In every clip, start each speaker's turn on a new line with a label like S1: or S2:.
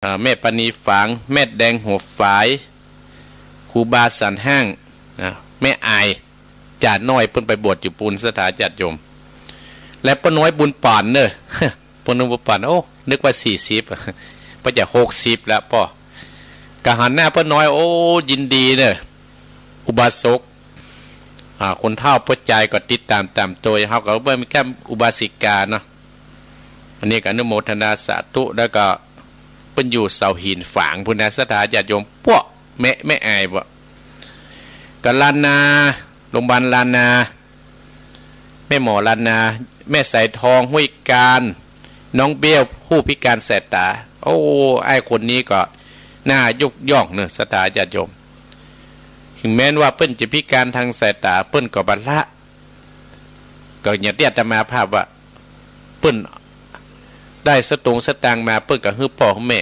S1: แม่ปณีฝางแม่แดงหัวฝายครูบาสันห้างแม่อายจ่าน้อยเพิ่นไปบวชอยู่ปูนสถานจัดโยมและป้าน้อยบุญป่านเนอะป้าน้อยบุญป่านโอ้นึกว่า40ป้าจะ60แล้วป่อกะหันหน้าป้าน้อยโอ้ยินดีเนอะอุบาสกคนเฒ่าป้าใจก็ติดตามตัวเขาก็เบิ่มีแค่อุบาสิกาเนาะอันนี้ก็อนุโมทนาสาธุแล้วก็เป็นอยู่เสาหินฝางพุทธสถานญาติโยมพวกแม่อายบ่ก็ลานาโรงพยาบาลลานาแม่หมอลานาแม่สายทองห้วยการน้องเบี้ยวผู้พิการสายตาโอ้ไอ้คนนี้ก็น่ายกย่องเนอะสถานญาติโยมถึงแม้ว่าเปิ้นจะพิการทางสายตาเปิ้นก็บรรละก็อย่าเตี้ยแต่มาภาพว่าเปิ้นได้สตางค์มาเปิ้นก็ฮื้อพ่อแม่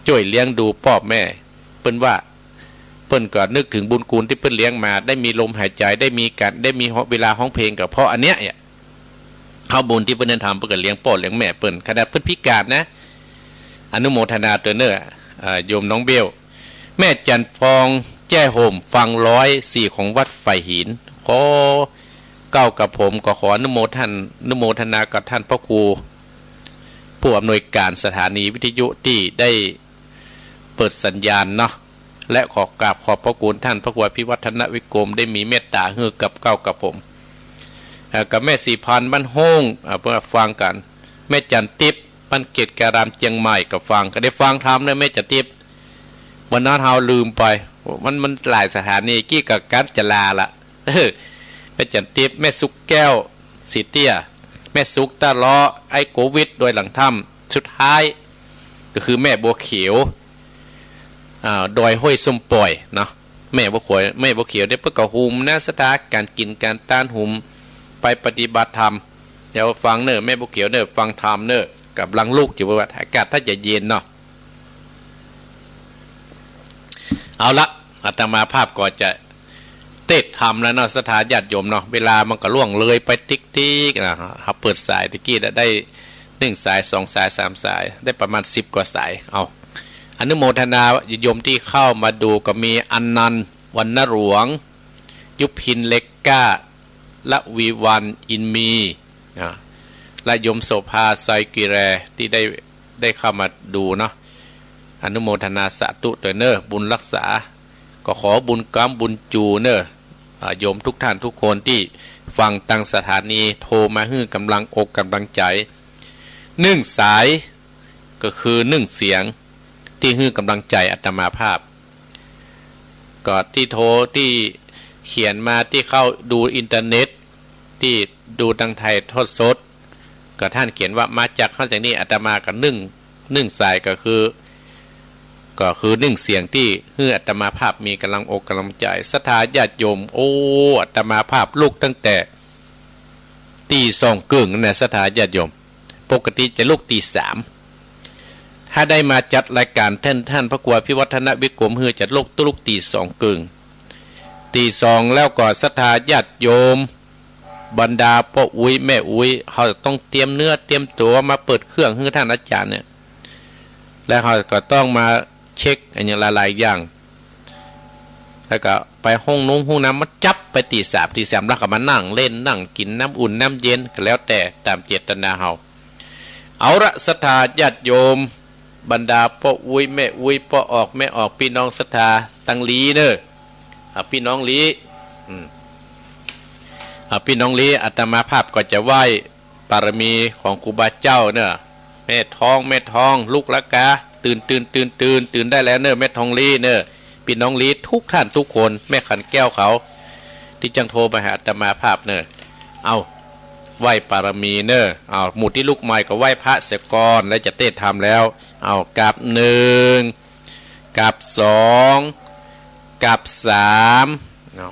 S1: ช่วยเลี้ยงดูพ่อแม่เปิ้นว่าเปิ้นก็นึกถึงบุญคุณที่เปิ้นเลี้ยงมาได้มีลมหายใจได้มีเวลาร้องเพลงกับเพราะอันเนี้ยเขาบุญที่เปิ้นทำเปิ้นก็เลี้ยงพ่อเลี้ยงแม่เปิ้นขนาดเปิ้นพิการนะอนุโมทนาตัวเน้อโยมน้องเบลแม่จันฟองแจ้โฮมฟัง104ของวัดไฟหินขอเก้ากับผมก็ขออนุโมทนากับท่านพระครูผู้อำนวยการสถานีวิทยุที่ได้เปิดสัญญาณเนาะและขอกราบขอบพระคุณท่านพระครูพิวัฒนวิกรมได้มีเมตตาให้กับเก้ากับผมกับแม่สีพันบ้านห้องเพื่อฟังกันแม่จันทิพย์บ้านเกตการามเจียงใหม่กับฟังก็ได้ฟังทำนะแม่จันทิพย์วันนั้นเราลืมไปมันหลายสถานีกี้กับการจลาละแม่จันทิพย์แม่สุกแก้วสีเตี้ยแม่สุกตาล้อไอ้โควิดโดยหลังถ้ำสุดท้ายก็คือแม่บัวเขียวดอยห้วยส้มปล่อยเนาะแม่บัวเขียวได้เพื่อกระหุมนะสถานการกินการต้านหุมไปปฏิบัติธรรมเดี๋ยวฟังเนอะแม่บัวเขียวเนอะฟังธรรมเนอะกับลังลูกอยู่ว่าอากาศถ้าจะเย็นเนาะเอาละอาตมาภาพก่อนจะเตะทำแล้วเนาะสถานญาติโยมเนาะเวลามันก็ล่วงเลยไปติ๊กนะครับเปิดสายตะกี้ได้1 สาย2 สาย3 สายได้ประมาณ10 กว่าสายเอาอนุโมทนาโยมที่เข้ามาดูก็มีอันนันต์วรรณหลวงยุพินเล็กก้าละวีวันอินมีและโยมโสภาไซกิแรที่ได้เข้ามาดูเนาะอนุโมทนาสาธุตัวเนอบุญรักษาก็ขอบุญกรรมบุญจูเนอโยมทุกท่านทุกคนที่ฟังตั้งสถานีโทรมาให้กำลังอกกำลังใจ1 สายก็คือ1 เสียงที่ให้กำลังใจอาตมาภาพก็ที่โทรที่เขียนมาที่เข้าดูอินเทอร์เน็ตที่ดูทางไทยทอดสดก็ท่านเขียนว่ามาจากข้อจากนี้อาตมากับ1 สายก็คือ1 เสียงที่ให้อาตมาภาพมีกำลังอกกำลังใจศรัทธาญาติโยมโอ้อาตมาภาพลูกตั้งแต่ตี2 กึ่งนะศรัทธาญาติโยมปกติจะลูกตี 3ถ้าได้มาจัดรายการท่านพระครูพิวัฒนวิกรมให้จัดลูกตี2 กึ่งตี2แล้วก็ศรัทธาญาติโยมบรรดาพ่ออุ้ยแม่อุ้ยเขาต้องเตรียมเนื้อเตรียมตัวมาเปิดเครื่องให้ท่านอาจารย์เนี่ยแล้วเขาก็ต้องมาเช็คอย่างหลายอย่างแล้วก็ไปห้องน้ำมาจับไปตี 3แล้วก็มานั่งเล่นนั่งกินน้ำอุ่นน้ำเย็นก็แล้วแต่ตามเจตนาเอาละศรัทธาญาติโยมบรรดาพ่ออุ้ยแม่อุ้ยพ่อออกแม่ออกพี่น้องศรัทธาตั้งลีเนอะพี่น้องลีพี่น้องลีอาตมาภาพก็จะไหว้ปารมีของครูบาเจ้าเนอะแม่ทองลูกละกาตื่นได้แล้วเนอะแม่ทองลีเนอะพี่น้องลีทุกท่านทุกคนแม่ขันแก้วเขาที่จังโทรมาหาอาตมาภาพเนอะเอาไหว้ปารมีเนอะเอาหมู่ที่ลูกใหม่ก็ไหว้พระเสกรแล้วจะเต้ทำแล้วเอากับ1กับ2กับ3เอา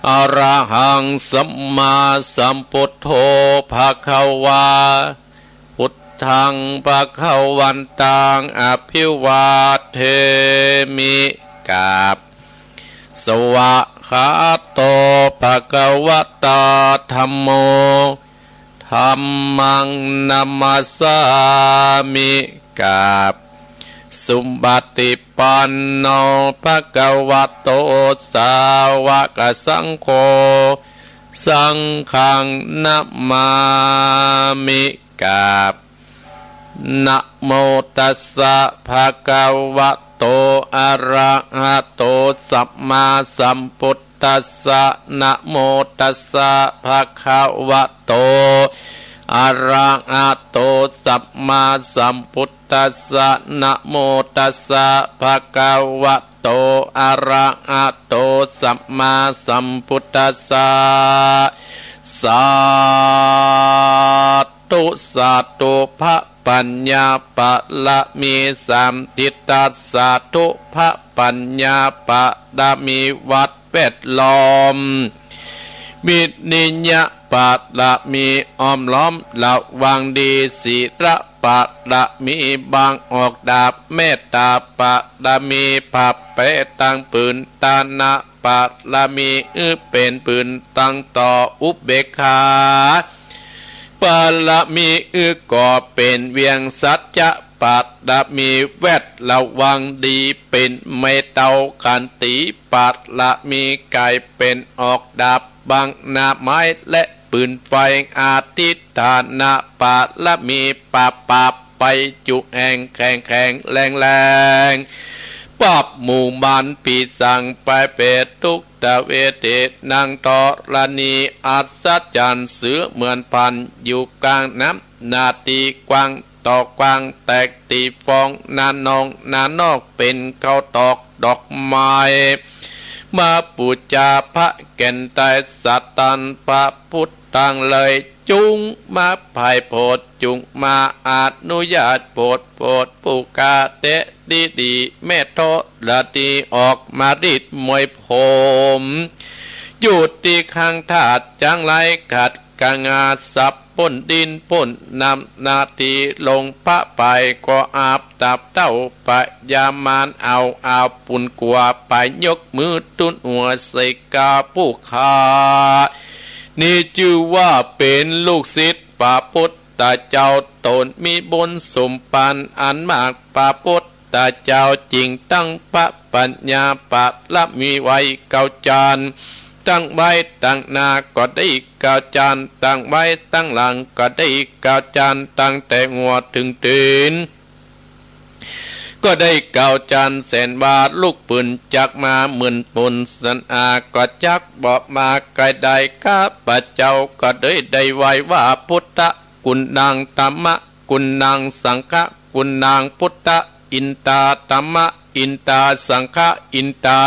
S1: อรหังสัมมาสัมพุทโธภควาพุทธังภควันตังอภิวาเทมิกาบสวะขาโตภควตาธัมโมธัมมังนัมสสามิกาบ สุปฏิปันโนภะคะวะโตสาวกสังโฆสังฆังนะมามิกราบนะโมตัสสะภะคะวะโตอะระหะโตสัมมาสัมพุทธัสสะนะโมตัสสะภะคะวะโตอะระหะโตสัมมาสัมพุทธัสสะนะโมตัสสะภะคะวะโตอะระหะโตสัมมาสัมพุทธัสสะสาธุสาธุพระปัญญาปะละมีสามทิฏฐัสสาธุพระปัญญาปะดามีวัดแวดล้อมมินิยปะละมีอ้อมล้อมระวังดีศีระปะละมีบางออกดาบเมตตาปะละมีผับเปตังปืนตานะปะละมีเป็นปืนตั้งต่ออุเบกขาปะละมีก่อเป็นเวียงสัจจะปะละมีแวดระวังดีเป็นไม่เตาขันติปะละมีไก่เป็นออกดาบบางนาไม้และปืนไฟอาทิตฐานะปะละมีปะปะไปจุแหงแข็งแข็งแรงแรงปอบหมู่มันปีสั่งไปเปตทุกตะเวเทนางตอรณีอัศจรรย์เสือเหมือนพันอยู่กลางน้ำนาตีกวางตอกกวางแตกตีฟองนานองนานอกเป็นเขาตอกดอกไม้มาปูจาพระแก่นไตรสัตตันพระพุทธังเลยจุงมาภายโพดจุงมาอานุญาตโพดผู้กาเตะดีแม่โตระดีออกมาดิดมวยผมอยู่ที่ข้างถาดจังไรขัดกางาสับป่นดินป่นนำนาทีลงพระไปก็อาบตับเต้าปะยามานเอาปุ่นกลัวไปยกมือตุนหัวใส่กาผู้ขานี่ชื่อว่าเป็นลูกศิษย์พระพุทธเจ้าตนมีบุญสมปันอันมากพระพุทธเจ้าจริงตั้งพระปัญญาปะละมีไว้เก้าจานตั้งไว้ตั้งหน้าก็ได้เก้าจานตั้งไว้ตั้งหลังก็ได้เก้าจานตั้งแต่หัวถึงตีนก็ได้เก้าจานแสนบาทลูกปืนจักมาหมื่นปุนสันอาก็จักบอกมาไกลใดข้าพเจ้าก็ได้ไว้ว่าพุทธคุณนางธรรมะคุณนางสังฆะคุณนางพุทธอินตาธรรมะอินตาสังฆะอินตา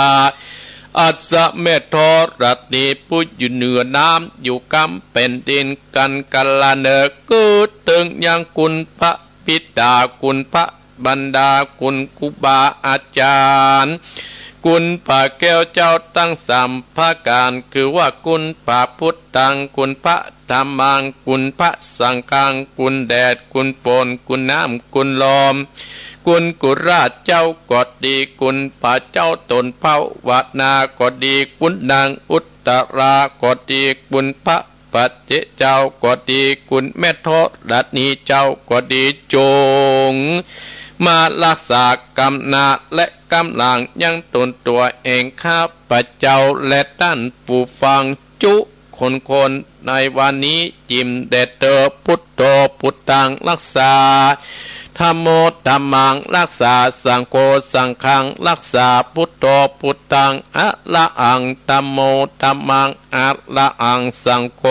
S1: อัศเมธรัตนีผู้อยู่เหนือน้ำอยู่กำเป็นดินกันกัลเนกูตึงยังคุณพระปิดาคุณพระบรรดาคุณครูบาอาจารย์คุณพระแก้วเจ้าตั้งสามพระการคือว่าคุณพระพุทธังคุณพระธรรมังคุณพระสังฆังคุณแดดคุณฝนคุณน้ำคุณลมคุณกุราชเจ้าก็ดีคุณพระเจ้าตนเผาวานาก็ดีคุณนางอุตตราก็ดีคุณพระปัจเจเจ้าก็ดีคุณแม่ทอรัตนีเจ้าก็ดีจงมารักษากำนาและกำลังยังตนตัวเองข้าพเจ้าและท่านผู้ฟังจุคนในวันนี้จิมเดเตอพุทโธพุทธังรักษาธัมโมธัมมังรักษาสังโฆสังฆังรักษาพุทโธพุทธังอะละอังธัมโมธัมมังอะละอังสังโฆ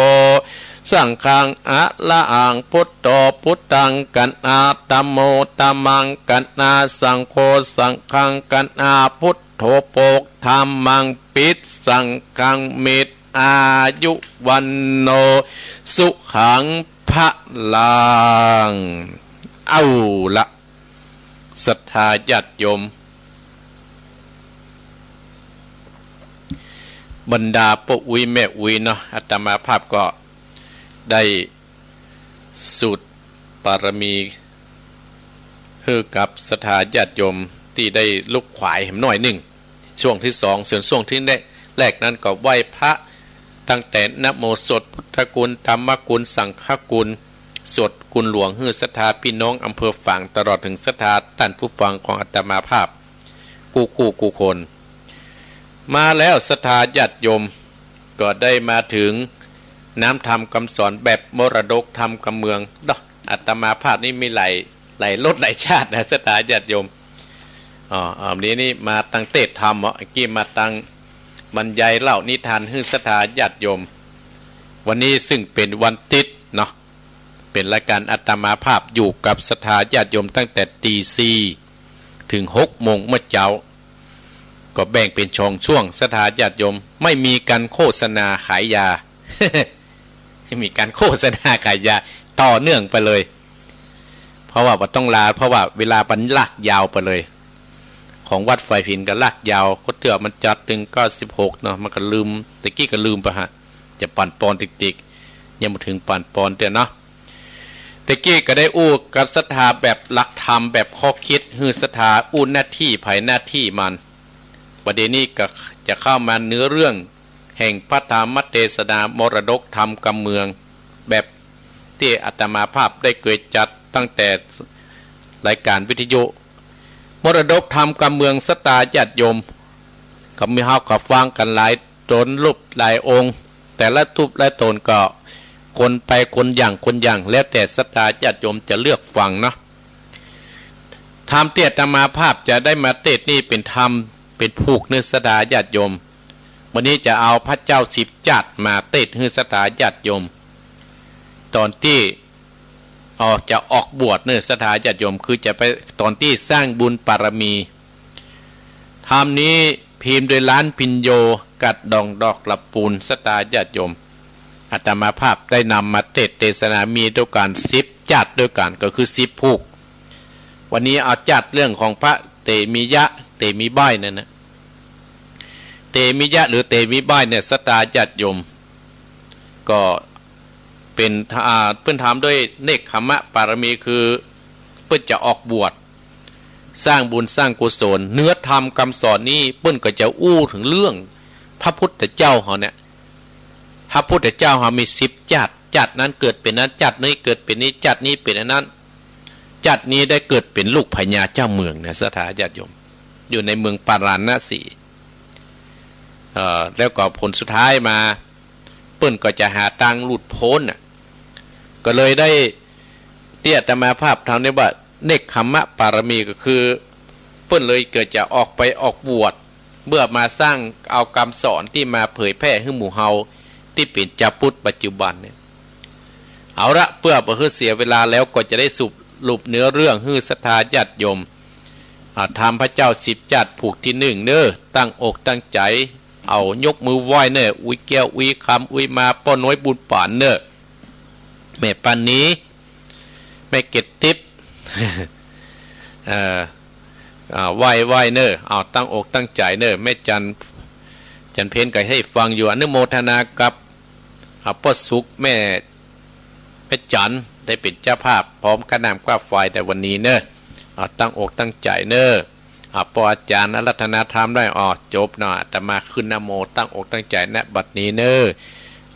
S1: สังฆังอะละอังพุทโธพุทธังกันอาธัมโมธัมมังกันอาสังโฆสังฆังกันอาพุทโธโปกธัมมังปิดสังฆังมิตรอายุวันโนสุขังพะลังเอาละศรัทธาญาติโยมบรรดาพ่ออุ้ยแม่อุ้ยเนาะอาตมาภาพก็ได้สุดปารมีให้กับศรัทธาญาติโยมที่ได้ลุกขวายเห็นหน่อยหนึ่งช่วงที่สองส่วนช่วงที่แรกนั้นก็ไหว้พระตั้งแต่นะโมสวดพุทธคุณธรรมคุณสังฆคุณ สดคุณหลวงฮือศรัทธาพี่น้องอำเภอฝางตลอดถึงศรัทธาท่านผู้ฟังของอาตมาภาพกูคนมาแล้วศรัทธาญาติโยมก็ได้มาถึงน้ำธรรมคำสอนแบบมรดกธรรมกำเมืองดอกอาตมาภาพนี่มีหลายรสหลายชาตินะศรัทธาญาติโยมนี่มาตั้งเทศธรรมกี้มาตั้งบรรยายเล่านิทานฮือศรัทธาญาติโยมวันนี้ซึ่งเป็นวันติดเนาะเป็นรายการอาตมาภาพอยู่กับศรัทธาญาติโยมตั้งแต่ตี 4ถึง 6 โมงเมื่อเช้าก็แบ่งเป็นช่วงศรัทธาญาติโยมไม่มีการโฆษณาขายยา มีการโฆษณาขายยาต่อเนื่องไปเลยเพราะว่าต้องลาเพราะว่าเวลามันลากยาวไปเลยของวัดไฟผินก็ลากยาวก็เตือมันจัดถึง96เนาะมันก็ลืมตะกี้ก็ลืมไปฮะจะปั่นปอนติ๊กๆยังมาถึงปั่นปอนเตือนเนาะตะกี้ก็ได้อู้กับศรัทธาแบบหลักธรรมแบบข้อคิดฮือศรัทธาอู้หน้าที่ไผหน้าที่มันประเด็นนี้ก็จะเข้ามาเนื้อเรื่องแห่งพระธรรมเทศนามรดกธรรมกำเมืองแบบที่อาตมาภาพได้เคยจัดตั้งแต่รายการวิทยุมรดกธรรมกำเมืองศรัทธาญาติโยมก็มีเฮาก็ฟังกันหลายตนรูปหลายองค์แต่ละทุบและตนก็คนไปคนอย่างแล้วแต่ศรัทธาญาติโยมจะเลือกฟังเนาะธรรมเตียอาตมาภาพจะได้มาเทศนี่เป็นธรรมเป็นผูกเนื้อศรัทธาญาติโยมวันนี้จะเอาพระเจ้าสิบจัดมาเทศให้ศรัทธาญาติโยมตอนที่จะออกบวชเนื้อศรัทธาญาติโยมคือจะไปตอนที่สร้างบุญปารมีธรรมนี้พิมพ์โดยล้านพิญโยกัดดองดอกกลับปูนศรัทธาญาติโยมอาตมาภาพได้นำมาเทศนามีด้วยการ10จัดด้วยกันก็คือ10ผูกวันนี้เอาจัดเรื่องของพระเตมิยะเตมิบ้ายนั่นนะเตมิยะหรือเตมิบ้ายเนี่ยศรัทธาญาติโยมก็เป็นเพื่อนถามด้วยเนกขมะปารมีคือเพื่อจะออกบวชสร้างบุญสร้างกุศลเนื้อธรรมคำสอนนี้เพื่อนก็จะอู้ถึงเรื่องพระพุทธเจ้าเขาเนี่ยพระพุทธเจ้าเขามี10จัดนั้นเกิดเป็นนั้นจัดนี้เกิดเป็นนี้จัดนี้เป็นนั้นจัดนี้ได้เกิดเป็นลูกพญาเจ้าเมืองเนี่ยศรัทธาญาติโยมอยู่ในเมืองปาราณสีแล้วก็ผลสุดท้ายมาเปิ้นก็จะหาตังหลุดพ้นก็เลยได้เตี้ยอาตมาภาพทำได้ว่าเนกขมะปารมีก็คือเปิ้นเลยเกิดจะออกบวชเมื่อมาสร้างเอาคำสอนที่มาเผยแพร่ให้หมู่เฮาที่เป็นเจ้าพุทธปัจจุบันเนี่ยเอาละเพื่อบ่ให้เสียเวลาแล้วก็จะได้สรุปเนื้อเรื่องฮือศรัทธาญาติโยมทำพระเจ้า10จัดผูกที่1เน้อตั้งอกตั้งใจเอายกมือไหว้เน้ออุ้ยแก้วอุ้ยคำอุ้ยมาป้อน้อยบุญป่านเน้อแม่ปันนี้แม่เกตทิพย์ไหว้เน้อเอาตั้งอกตั้งใจเน้อแม่จันเพนก็ให้ฟังอยู่อนุโมทนากับพ่อสุขแม่จันได้เป็นเจ้าภาพพร้อมกระนำกว้าไฟแต่วันนี้เน้อตั้งอกตั้งใจเน้อปออาจารย์รัตนธรรมได้จบเนาะแต่มาขึ้นนโมตั้งอกตั้งใจณบัดนี้เน้อ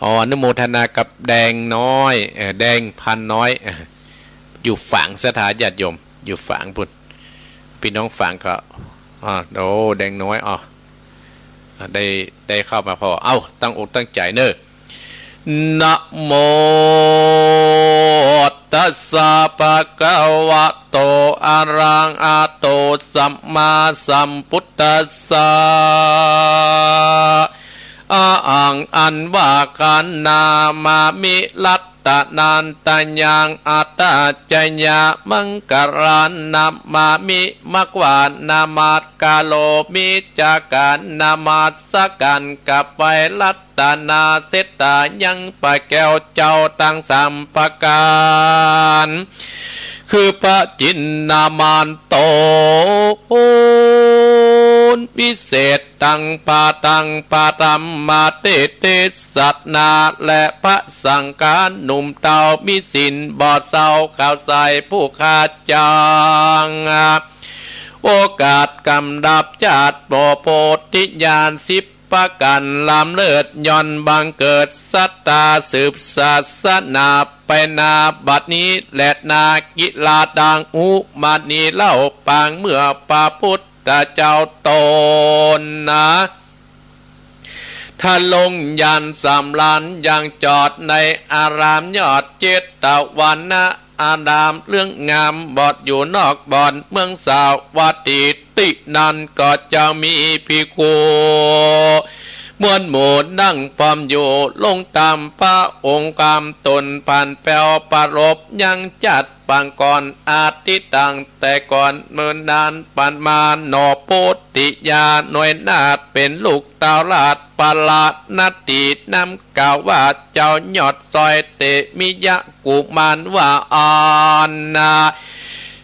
S1: อนุโมทนากับแดงน้อยแดงพันน้อยอยู่ฝั่งศรัทธาญาติโยมอยู่ฝั่งพุ่นพี่น้องฝั่งก็โอ้แดงน้อยได้เข้ามาพอตั้งอกตั้งใจเน้อนะโมตัสสะภะคะวะโตอะระหะโตสัมมาสัมพุทธัสสะอังอันว่ากันนามามิลัตตะนันตยัง อัตตาจยะมังกรันนามามิมักวานนามาตกาโลมิจาการนามาตสกันกับไปลัตตนาเสตายังปะแก้วเจ้าตั้งสัมปการคือพระจินนามานโตวิเศษตังปาตัมมาเตสัตนาและพระสังฆาหนุ่มเต่ามีสินบอดเศร้าข่าวใส่ผู้ขาดจางโอกาสกำดับจัดโปรโพธิญาณ10 ประกันลำเลิศย่อนบังเกิดสัตตาสืบศาสนาไปนาบัดนี้และนากิลาดังอุมานีเล่าปางเมื่อพระพุทธเจ้าตนนะถ้าลงยันสำลานยังจอดในอารามยอดเจตวันนะอาดามเรื่องงามบอดอยู่นอกบ่อนเมืองสาววัติตินันก็จะมีพิโคมวลหมู่นั่งพร้อมอยู่ลงตามพระองค์กรรมตนผ่านแปลวปรบยังจัดปางก่อนอาทิตังแต่ก่อนเมินนานปันมาหนอโพธิยาหน่วยนาฏเป็นลูกตาลาดปลาดนาตีนำกล่าวว่าเจ้ายอดซอยเตมิยะกุมารว่าอ่อนนา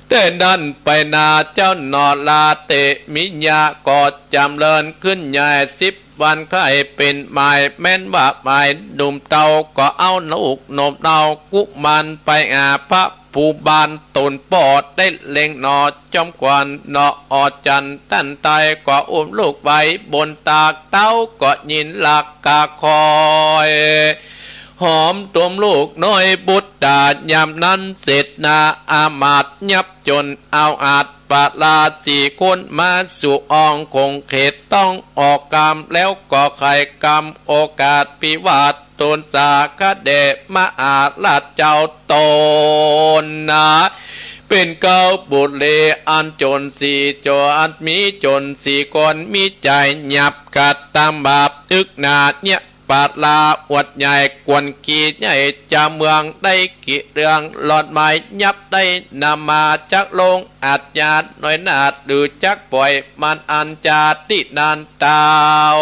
S1: เดินดันไปนาเจ้าหนอลาเตมิยะก็จำเริญขึ้นใหญ่10 วันไข่เป็นหมายแม่นว่าหมายหนุ่มเตาก็เอาลูกนมเตากุมันไปอาพระผู้บานตนปอดได้เล็งนอจอมกวนนอออจันตั้นตายก็อุ้มลูกไว้บนตากเต้าก็ยินหลักกาคอยหอมตุมลูกน้อยบุตรดายามนั้นเสร็จนาอามาตยับจนเอาอาจปาลา4 คนมาสู่องคงเขตต้องออกกรรมแล้วก็ไขกรรมโอกาสพิวาทตนสาคเดมาอาลาดเจ้าตนนะเป็นเก้าบุตรเลอันจน4 จอันมีจน4 คนมีใจหยับกัดตามบาปอึกนาเนี่ยปาดลาอวดใหญ่กวนกีใหญ่จะเมืองได้กิเรื่องหลอดไม้ยับได้นำมาจักลงอาจญาติน้อยนาดหรือจักปล่อยมันอันจาตินานตาว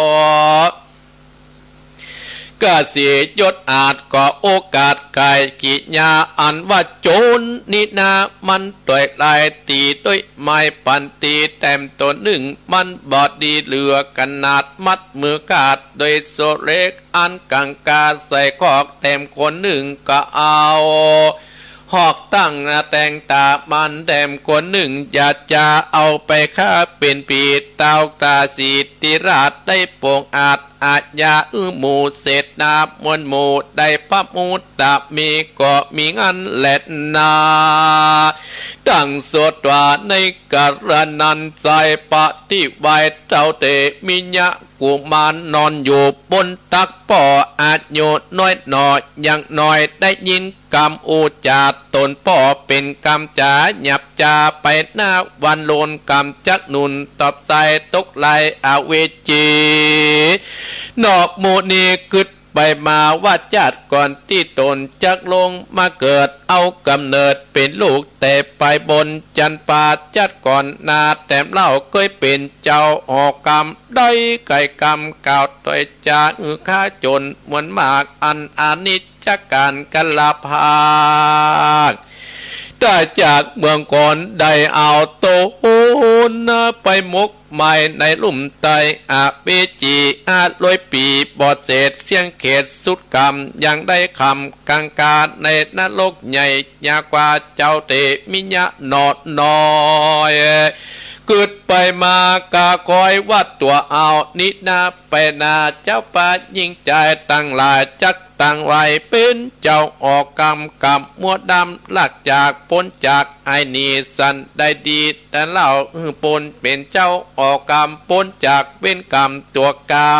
S1: ก็เสียยศอาจก่อโอกาสไก่กิญาอันว่าโจรนินามันต่อยลายตีด้วยไม้ปันตีแต้มตัวหนึ่งมันบอดดีเหลือขนาดมัดมือกาดโดยโซเล็กอันกังกาใส่คอกแต้มคนหนึ่งก็เอาหอกตั้งแต่งตามันแดมคนหนึ่งอยากจะเอาไปฆ่าเป็นปีเต้ากาสีติราชได้โป่งอาจอาญาหมู่เศษนามวลหมู่ได้พระมูตะมีก็มีงันแหลดนาตั้งสวดว่าในกรนันใจปฏิไว้เจ้าเตมิญะกุมารนอนอยู่บนตักป่ออาจโยน้อยหน่อยยังน้อยได้ยินกรรมอุจาตนป่อเป็นกรรมจ๋าหยับจาไปหน้าวันโลนกรรมจักนุนตอบใจตกไหลอเวจีนอกหมู่นี้กึดไปมาว่าจัดก่อนที่ตนจักลงมาเกิดเอากำเนิดเป็นลูกแต่ไปบนจันปาจัดก่อนนาแต่เล่าเคยเป็นเจ้าออกกรรมได้ไก่กรรมกล่าวต่อยจากข้าจนมวลมากอันอานิจจการกัลภาคได้จากเมืองก่อนได้เอาโตนะไปมกใหม่ในลุ่มไตอาเปจีอาลอยปีบอดเศษเสียงเขตสุดกรรมยังได้คำกังกาในนรกใหญ่ยากว่าเจ้าเตมิญะนอดน้อยเกิดไปมากาคอยวัดตัวเอานินาไปนาเจ้าป่ายิ่งใจตั้งหลายจักตั้งไว้เป็นเจ้าออกกรรมกับมัวดำลักจากพ้นจากไอ้นีสันได้ดีแต่เล่าปนเป็นเจ้าออกกรรมพ้นจากเป็นกรรมตัวกา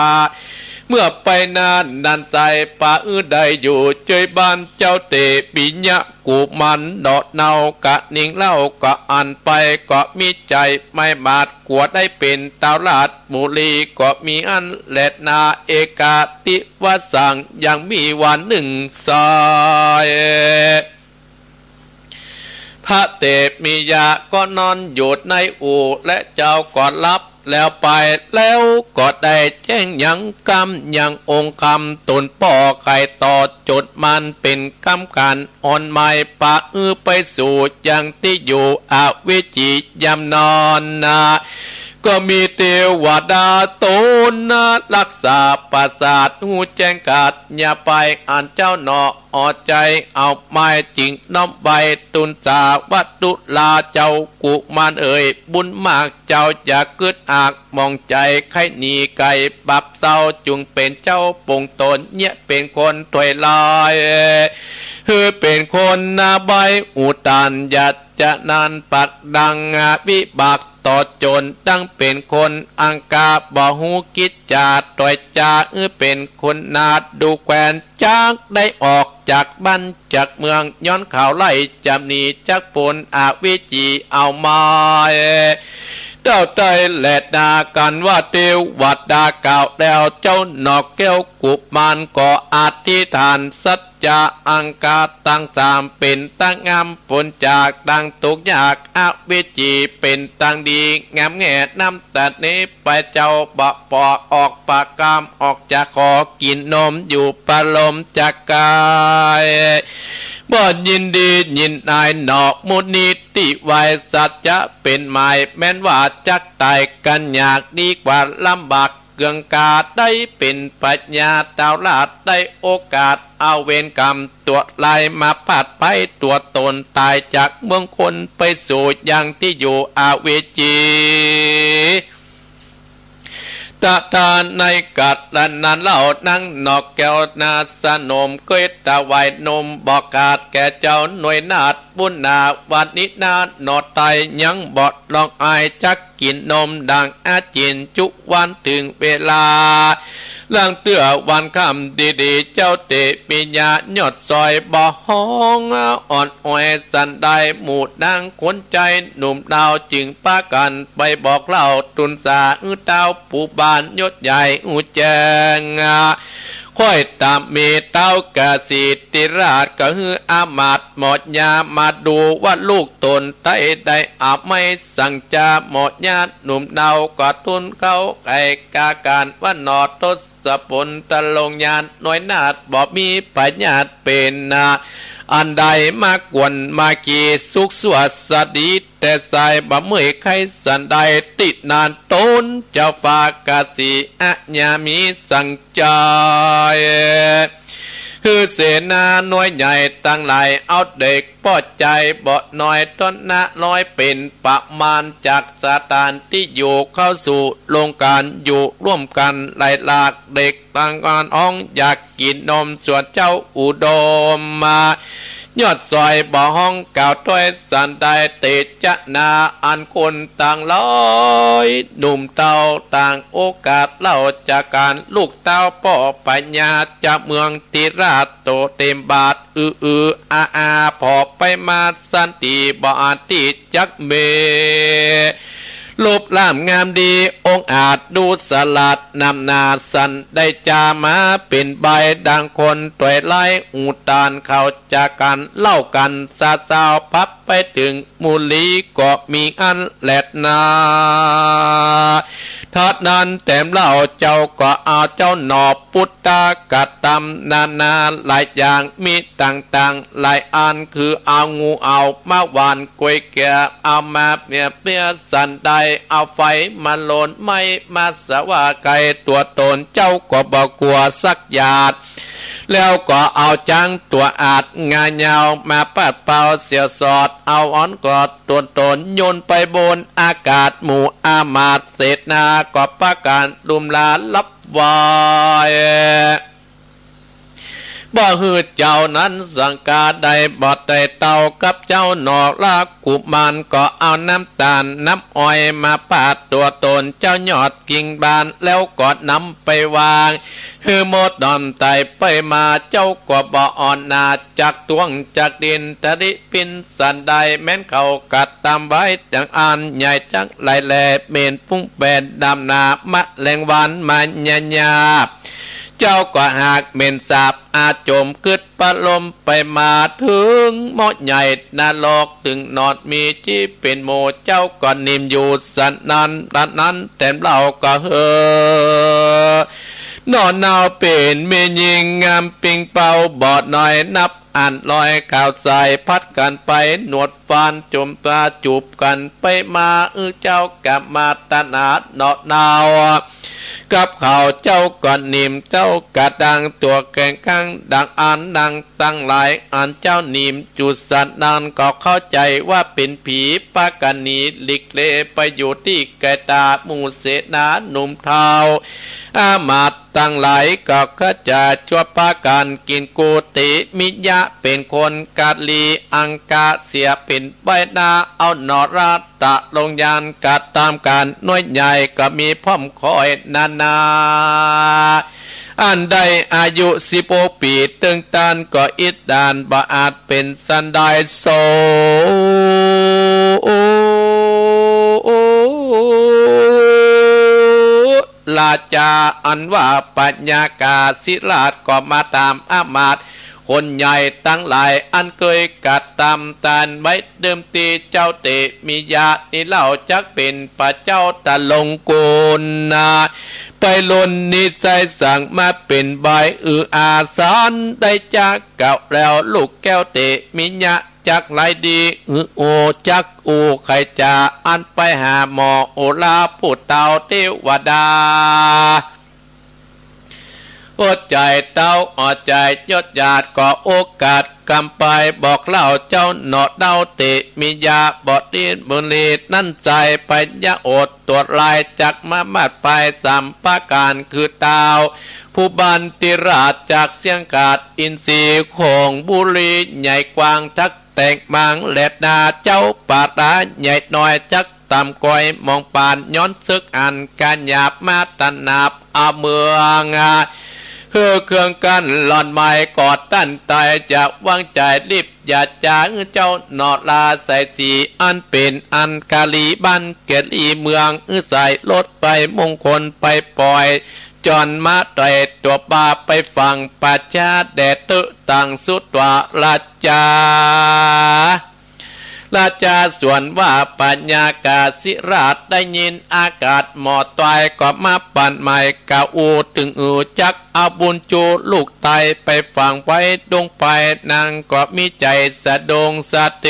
S1: เมื่อไปนานนันใจป่าได้อยู่เจยบ้านเจ้าเตปิญะกูมันดอดเนากะนิ่งเล่าก็อันไปก็มีใจไม่บาดกวดได้เป็นตาลาดมูลีก็มีอันแลดนาเอกาติวสังยังมีวันหนึ่งสายพระเตมียาก็นอนอยู่ในอู่และเจ้าก็รับแล้วไปแล้วก็ได้แจ้งยังกรรมยังองค์คำตนป่อไข่ต่อจดมันเป็นกรรมการอ่อนไม้ปะไปสู่ยังที่อยู่อเวจียำนอนนา ก็มีเทวดาตนนะรักษาปราสาทหูแจ้งกาดอย่าไปอ่านเจ้าหนอออใจเอาไม้จริงน้อมใบตุนสาวัตตุลาเจ้ากุมารเอ่ยบุญมากเจ้าอย่าเกิดอากมองใจไข่หนีไก่ปับเศร้าจุงเป็นเจ้าปงตนเนี่ยเป็นคนถวยลอยเป็นคนนาใบอุตันยัดจะนานปักดังวิบักต่อจนดังเป็นคนอังกาบ่หูกิจจาต่อยจาเป็นคนนาดดูแควนจากได้ออกจากบ้านจากเมืองย้อนข่าวไล่จำหนีจากปนอาวิจีเอามาเจ้าใจแหลดดากันว่าเทวดาเก่าแล้วเจ้าหนอกแก้วกุมารก็อธิษฐานสัจจะอังกาตั้งสามเป็นตั้งงามผลจากดังตุกยากอวิจีเป็นตั้งดีงามแง่น้ำตัดนี้ไปเจ้าบะปอออกปากกามออกจากขอกินนมอยู่ปลมจากกายบ่ยินดียินนายหนอกมุนิติไวสัจจะเป็นหมายแม้นว่าจักตายกันยากดีกว่าลำบากเกืองกาดได้เป็นปัญญาตาวลาดได้โอกาสเอาเวรกรรมตัวลายมาปัดไปตัวตนตายจากเมืองคนไปสู่ยังที่อยู่อาเวจีตาตาในกัดละนันเล่านั่งนอกแก้วนาสนมก้อยตาไว้นมบอกกาดแก่เจ้าหน่วยนาดบุญนาวันนี้นาหนอดไตยังบอดลองอายจักกินนมดังอาจินจุวันถึงเวลาล่างเตื้อวันคำดีๆเจ้าเตปิญญาหยดซอยบ่ห้องอ่อนอ้อยสันได้หมู่นางคนใจหนุ่มดาวจึงป้ากันไปบอกเล่าตุนสาดาวผู้บานยศใหญ่อุแจงค่อยตามเมเต้ากะสิติราชก็ฮืออามาตหมดยามาดูว่าลูกตนไตได้อาบไม่สั่งจาหมดญาติหนุ่มดาวก็ทุนเขาไก่กาการว่านอทศพลตะลงยานน้อยนาดบ่มีปัญญาเป็นนาอันใดมากวนมากีสุขสวัสดีแต่สายบ่เมื่อยไขสันใดติดนานต้นเจ้าฟ้ากาสีอัญญามีสังจายคือเสนาหน่วยใหญ่ตั้งหลายเอาเด็กปอดใจบ่น้อยต้นนะร้อยเป็นประมาณจากสถานที่อยู่เข้าสู่โรงการอยู่ร่วมกันหลายหลากเด็กต่างกันอ้องอยากกินนมส่วนเจ้าอุดมมายอดซอยบ่ห้องเก่าถ้วยสันได้เตจนาอันคนต่างร้อยหนุ่มเต้าต่างโอกาสเล่าจากการลูกเต้าป่อปัญญาจากเมืองติราชโตเต็มบาทอาพอไปมาสันติบ่อาติจักเมรูปร่างงามดีองอาจดูสลัดนำนาสันได้จามาเป็นใบดังคนถวยไล่อูตานเขาจากกันเล่ากันซาซาวพับไปถึงมูลีก็มีอันแหลดนาทัดนั้นแต้มเล่าเจ้าก็เอาเจ้าหนอพุทธกัดตำนาหลายอย่างมีต่างๆหลายอันคือเอางูเอามาหวานกล้วยแก่เอามาเปียสันใดเอาไฟมาโลนไม่มาสว่าไก่ตัวตนเจ้าก็บ่กลัวสักหยาดแล้วก็เอาจังตัวอาจงานยาวมาปัดเป่าเสียสอดเอาอ้อนกอดตัวตนโยนไปบนอากาศหมู่อามาตเศษนาก็ประการลุมลาลับวายบ่ฮือเจ้านั้นสังกาได้บ่ได้เต่ากับเจ้าหนอกลากกุมารก็เอาน้ำตาลน้ำอ้อยมาปาดตัวตนเจ้ายอดกิ่งบานแล้วก็นำไปวางฮือหมดดอนไตไปมาเจ้าก็บ่อ่อนนาจากตวงจากดินตะริปินสันใดแม้นเขากัดตามไว้จังอันใหญ่จักไหลแหลเมนฟุ้งแปดดำนามะแรงวันมันยาเจ้าก็หากเม่นสาบอาจมกึดปะลมไปมาถึงหม้อใหญ่นาลอกถึงนอดมีที่เป็นโมเจ้าก็นิ่มอยู่สันนั้นแต่เล่าก็นอนนาวเป็นเมยิงงามปิงเป่าบอดหน่อยนับ อ่านลอยข่าวใส่พัดกันไปหนวดฟานจมตาจูบกันไปมาเจ้ากับมาตนาเนาะนาวกับเขาเจ้าก่อนนิมเจ้ากะดังตัวแก่งข้างดังอ่านดังตั้งหลายอ่านเจ้านิมจุดสัตนานก็เข้าใจว่าเป็นผีปากันนีหลิกเลไปอยู่ที่แกตามูเสนาหนุ่มเทาอามาตตั้งหลายก็ขจะชั่วปากันกินกูติมิยะเป็นคนกาลีอังกาเสียเป็นใบหน้าเอาหนอราตะลงยานกัดตามการน้อยใหญ่ก็มีพ่อมคอยนาอันใดอายุ16 ปีตึงตานก็อิดดานบ่อาจเป็นสันได้โซลาจาอันว่าปัญญากาศิลาดก็มาตามอามาตย์คนใหญ่ตั้งหลายอันเคยกัดตำตานไว้เดิมตีเจ้าเตมียานี่เล่าจักเป็นพระเจ้าตะลงกูลนาไปลนนิสัยสั่งมาเป็นใบอาสานได้จากเก่าแล้วลูกแก้วเตมียะจักไรดีโอจักใครจะอันไปหาหมอโอลาผู้เต่าเทวดาอดใจเต้าอดใจยศญาติก็โอกาสกำไปบอกเล่าเจ้าหนอเดาเตมียาบอดดินบุรีนั่นใจไปยะอดตรวจลายจักมามาดไปสัมปาการคือเต้าผู้บันติราชจากเสียงกาดอินทรีของบุรีใหญ่กว้างทักแตกมังแหลดนาเจ้าปาตาใหญ่น้อยจักตามก้อยมองปานย้อนซึกอันการหยาบมาตนาบอาเมืองเครื่องกันหลอนไม้กอดตั้นตายจากวางใจรีบอย่าจางเจ้าหนอลาใส่สีอันเป็นอันกาลีบ้านเกลีเมืองใส่รถไปมงคลไปปล่อยจอนมาไตรตัวปาไปฟังปัจจาแดดตึตังสุตวาราชาราชาส่วนว่าปัญญากาศิราชได้ยินอากาศหมอตายก็มาปั่นใหม่กาอูตึงจักเอาบุญจูลูกไตไปฝังไว้ดงไปนางก็มีใจสะดงสะเต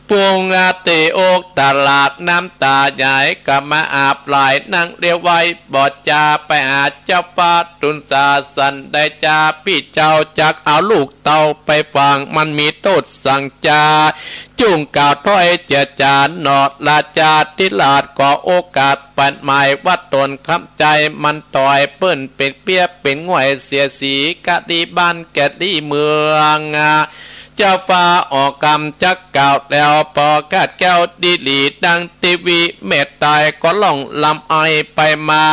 S1: ปวงอาเตอกตลาดน้ำตาใหญ่ก็มาอาบไหลนางเรียวไว้บอดจาไปหาเจ้าป้าตุนสาสันได้จาพี่เจ้าจักเอาลูกเต่าไปฟังมันมีโทษสั่งจาจุงกล่าวถ้อยเจจานหนอดราชาติลาดก่อโอกาสปัดหมายวัดตนคำใจมันต่อยเปิ้นเป็นเปียเป็นง่วยเสียสีกะดีบ้านแกดีเมืองเจ้าฟ้าออกกรรมจักเก่าแล้วปอกาดแก้วดีหลีดังทีวีเมตตายก็ล่องลำไอไปมา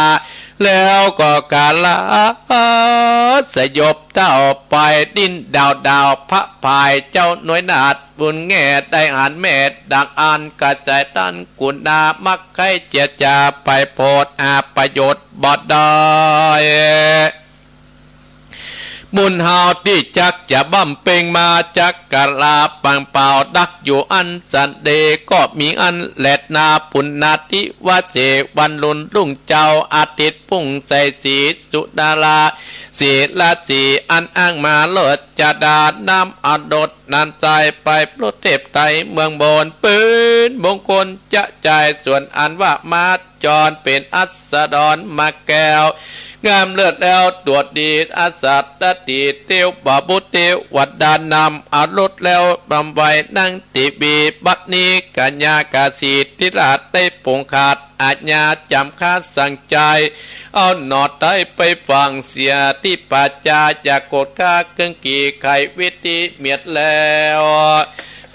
S1: แล้วก็กาลาสยบเต้าไปดินดาวพระพายเจ้าหน่วยนาดบุญแง่ได้อ่านเมตดังอ่านกระจายตันกุณามักไข่เจียจาไปโพดอาประโยชน์บอดได้บุญเฮาที่จักจะบั้มเป่งมาจักกะลาปังเป่าดักอยู่อันสันเดก็มีอันแหลดนาปุณนาทิวาเสวันลุนรุ่งเจ้าอาทิตย์พุ่งใส่สีสุดาราสีละสีอันอ้างมาเลิศจะดาน้ำอดดนันใจไปโปรเทพไทยเมืองบนปืนมงคลจะใจส่วนอันว่ามาจรเป็นอัสดรมาแก้วงามเลือดแล้วตรวจดีอาสัตตติเตียวบาบุเตียววัดดานนำอารุดแล้วบำไว้นั่งติบีบัดนี้กัญญากาสีทิราชได้ปงขาดอาญาจำค่าสั่งใจเอาหนอดได้ไปฟังเสียที่ปัจจาจากกดค่าเครื่องกีไขวิธีเมียดแล้ว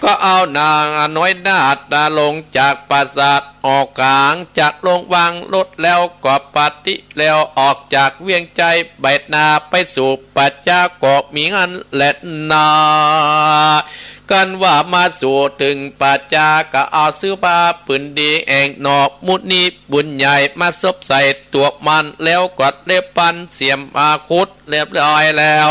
S1: ก็เอานางน้อยนาดดาลงจากปราสาทออกกลางจากลงวางรถแล้วก็ปฏิแล้วออกจากเวียงใจใบนาไปสู่ปัจจาก็มีงันและนากันว่ามาสู่ถึงปัจจาก็เอาซื้อผ้าปืนดีแองนอกมุนีบุญใหญ่มาซบใส่ตัวมันแล้วกดเล็บปันเสียมอาคุดเรียบร้อยแล้ว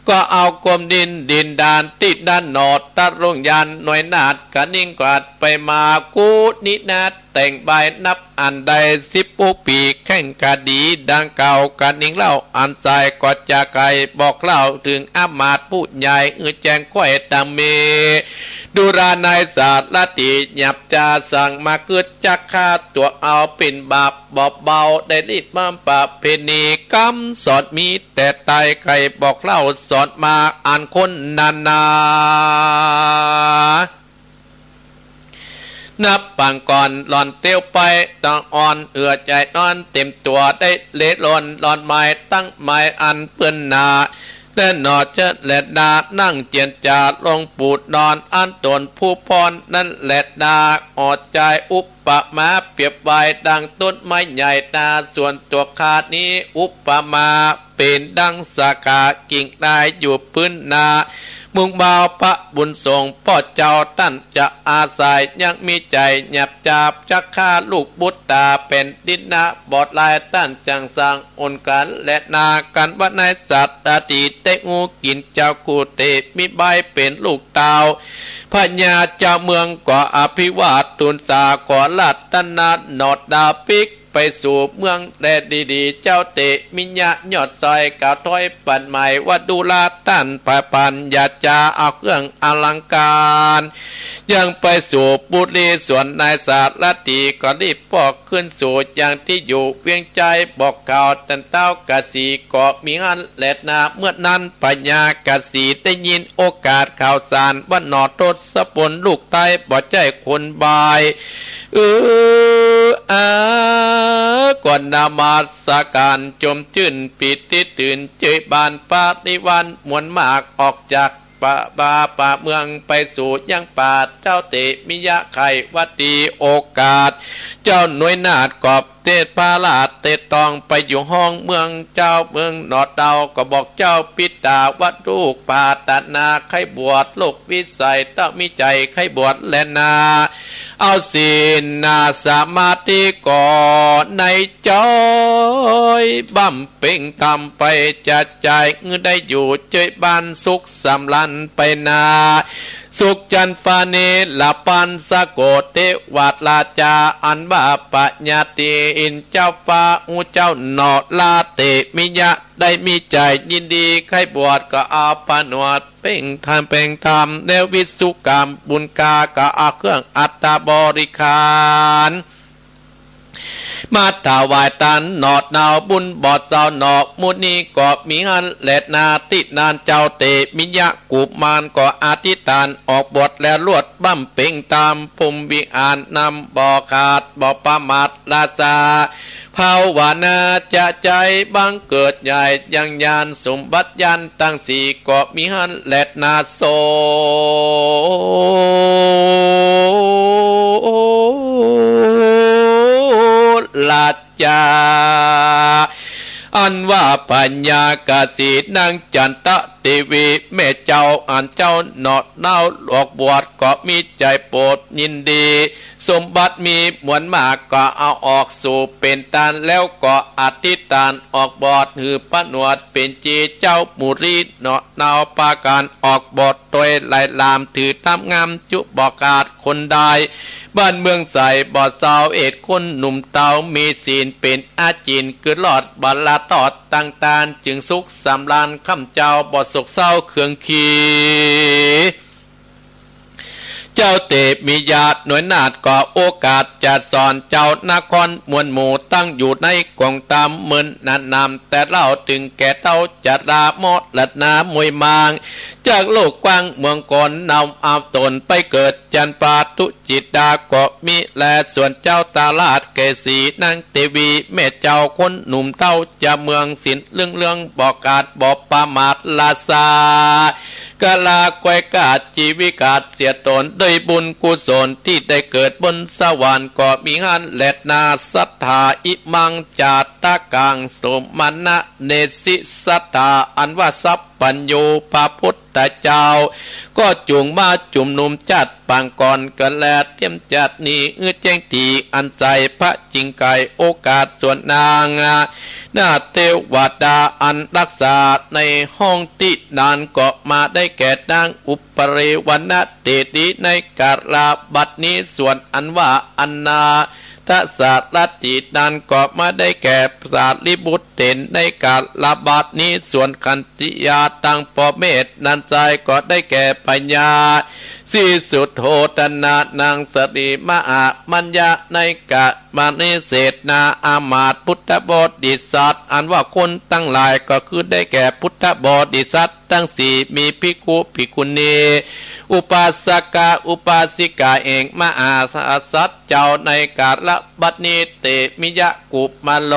S1: ก็เอากลมดินดานติดด้านนอดตัดลงยันหน่วยนาดกะนิ่งกวาดไปมากูนินาด แต่งใบนับอันใด10 ปีแข่งคดีดังเก่ากันนิ่งเล่าอันใจก็จะไกลบอกเล่าถึงอามาตย์ผู้ใหญ่แจ้งค่อยตามเมดูรานายศาสตร์ละติหยับจาสั่งมาเกิดจักฆ่าตัวเอาเป็นบาปบอบเบาได้รีดมาปะเพณีกรรมสอดมีแต่ตายใครบอกเล่าสอนมาอ่านคนนานับปังก่อนหลอนเตี้ยวไปต้องอ่อนใจนอนเต็มตัวได้เละหลอนไม้ตั้งไม้อันเปื้อนนาและนอเจแลดดานั่งเจียนจาลงปูดนอนอันตนผู้พรนั่นแลดดาอดใจอุปปะมาเปรียบไว้ดังต้นไม้ใหญ่ตาส่วนตัวขาดนี้อุปปะมาเป็นดังสากากิ่งได้อยู่พื้นนามุงบ่าวพระบุญส่งพ่อเจ้าตั้นจะอาศัยยังมีใจหยับจับจักฆ่าลูกบุตรตาเป็นดินนาบอดลายตั้นจังสังอนกันและนากันว่านายสัตว์อดีตได้งูกินเจ้ากูเตมีใบเป็นลูกเตาพญาเจ้าเมืองก่ออภิวาทตุนสาขอลัดตนาหนอดดาปิกไปสู่เมืองแดดดีๆเจ้าเตมิญะยอดซอยกาวถ้อยปันใหม่ว่าดูลาตันปะปันอย่าจาเอาเครื่องอลังการยังไปสู่ปุรีส่วนนายศาสตร์ละตีก็รีบปอกขึ้นสู่อย่างที่อยู่เวียงใจบอกข่าวตันเต้ากะสีก็มีงานแลดนาเมื่อนั้นปัญญากะสีได้ยินโอกาสข่าวสารว่านอทศพลลูกใต้บ่ใจคนบายก่อนนามาสการจมชื่นปิติตื่นเจยบานปาฏิวันมวลมากออกจากป่าเมืองไปสู่ยังป่าเจ้าเตมิยะไขวัตีโอกาสเจ้าหน่วยนาดกอบเตพาลาเตตองไปอยู่ห้องเมืองเจ้าเมืองนอดเดาก็บอกเจ้าปิตาวัดลูกป่าตนาไขบวชโลกวิสัยต้องมีใจไขบวชและนาเอาศีลนาสมาธิก่อในจอยบั้มเป่งทำไปจัดใจเงินได้อยู่เจยบ้านสุขสำลันไปนาสุขจันฟาเนลาปันสะโกเตวัดลาจาอันบาปัญญาติอินเจ้าฟ้าอูเจ้าหนอลาเตมิยะได้มีใจยินดีใครบวชก็เอาปานวดเป่งทำเป่งทำแนววิสุกรรมบุญกาก็เอาเครื่องอัตตาบริคารมาถวายตันหนอดนาวบุญบอดเจ้าหนอกมุนีก็มีหันแลดนาตินานเจ้าเตมิยะกุมารก็อธิษฐานออกบทและลวดบั้มเป่งตามภูมิวิหารนำบ่อขาดบ่อประมาทลาซาภาวนาจะใจบังเกิดใหญ่ยังยานสมบัติยันตั้งสี่ก็มีหันแลดนาโซลาจาอันว่าปัญญากสินางจันตะเทวีแม่เจ้าอันเจ้าหนอดเน่าหลอกบวชก็มีใจโปรดยินดีสมบัติมีมวลมากก็เอาออกสู่เป็นตานแล้วก็อธิษฐานออกบอดหือพระนวดเป็นจีเจ้ามุรีหนอดเนาปาการออกบอดโดยลายลามถือตามงามจุบอกาดคนใดบ้านเมืองใสบ่อเจ้าเอ็ดคนหนุ่มเตามีศีลเป็นอาจินคือหลอดบัลลาตอดต่างๆจึงสุขสำราญคำเจ้าบ่อสกเศร้าเคืองขีเจ้าเตมีญาติหน่วยนาดก่อโอกาสจะสอนเจ้านครมวลหมู่ตั้งอยู่ในกองตามเหมือนนันนำแต่เล่าถึงแก่เต้าจัดราหมดลัดน้ำมวยมางจากโลกกว้างเมืองก่อนนำเอาตนไปเกิดจันปาตุจิตดาก็มีและส่วนเจ้าตาลาดเกษีนางเทวีแม่เจ้าคนหนุ่มเต้าจะเมืองสินเรื่องบอกกาดบอกประมาทลาซากาลาควยกาดชีวิกาดเสียตนด้วยบุญกุศลที่ได้เกิดบนสวรรค์ก็มีหันแลดนาสัทธาอิมังจาตะกังสมณะเนสิสัทธาอันว่าทรัพย์ ปัญโยพระพุทธเจ้าก็จุงมาจุ่มนุมจัดปางก่อนกันแลเตรียมจัดนี้แจ้งทีอันใจพระจิงไก่โอกาสส่วนนางหน้าเทวดาอันรักษาในห้องที่นานก็มาได้แก่นางอุปเรวณเดดีในกาลาบัดนี้ส่วนอันว่าอันนาทศาสตรตินันก็มาได้แก่ศาสลิบุตรเต็นในกาลาบัดนี้ส่วนคันติยาตังปอเมตนันใจก็ได้แก่ปัญญาสิสุทโธตนะนางสติมหามัญญาในกะมานิเศษนาอามาตพุทธบริษัทอันว่าคนตั้งหลายก็คือได้แก่พุทธบริษัททั้งสี่มีภิกขุภิกขุณีอุปาสกาอุปาสิกาเองมหาสัตเจ้าในกาลบัดนี้เตมิยะกุมาโล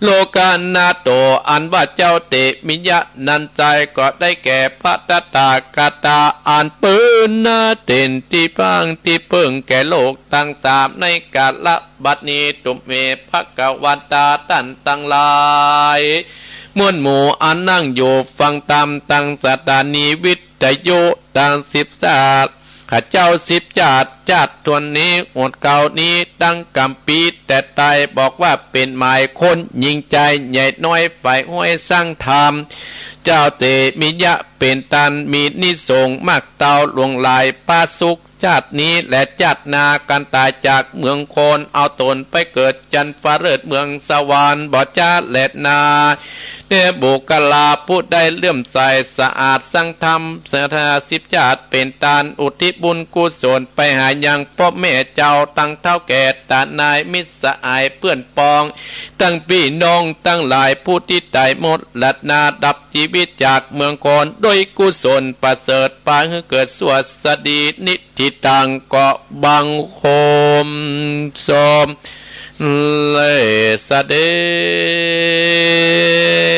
S1: โลกานาโตอันว่าเจ้าเตมิยะนันใจก็ได้แก่พระตถาคตาอันปืนนาเต็นที่พังที่เพิ่งแก่โลกทั้งสามในกาลบัดนี้ตุเมภกวันตาตันตั้งหลายมวลหมู่อันนั่งอยู่ฟังตามตั้งสถานีวิทยุตั้ง10 ศาสตร์ข้าเจ้า10 จัดทวนนี้อดเก่านี้ตั้งกำปีแต่ตายบอกว่าเป็นหมายคนยิงใจใหญ่น้อยฝ่ายห้วยสร้างธรรมเจ้าเตมิยะเป็นตันมีนิสงมากเตาหลวงลายปาสุกชาตินี้และจัดนากันตายจากเมืองโคนเอาตนไปเกิดจันฟ้าเลิศเมืองสวรรค์บ่จ้าและนาเนบุกลาผู้ได้เลื่อมใสสะอาดสังธรรมเสถา10 จัดเป็นตานอุทิศบุญกุศลไปหายังพ่อแม่เจ้าตั้งเท่าแก่ตานายมิตรสหายเพื่อนปองตั้งพี่น้องตั้งหลายผู้ที่ตายหมดลัดนาดับชีวิตจากเมืองโคนโดยกุศลประเสริฐปางให้เกิดสวสดีนิทิตังเกาะบังโคมสมเลสเด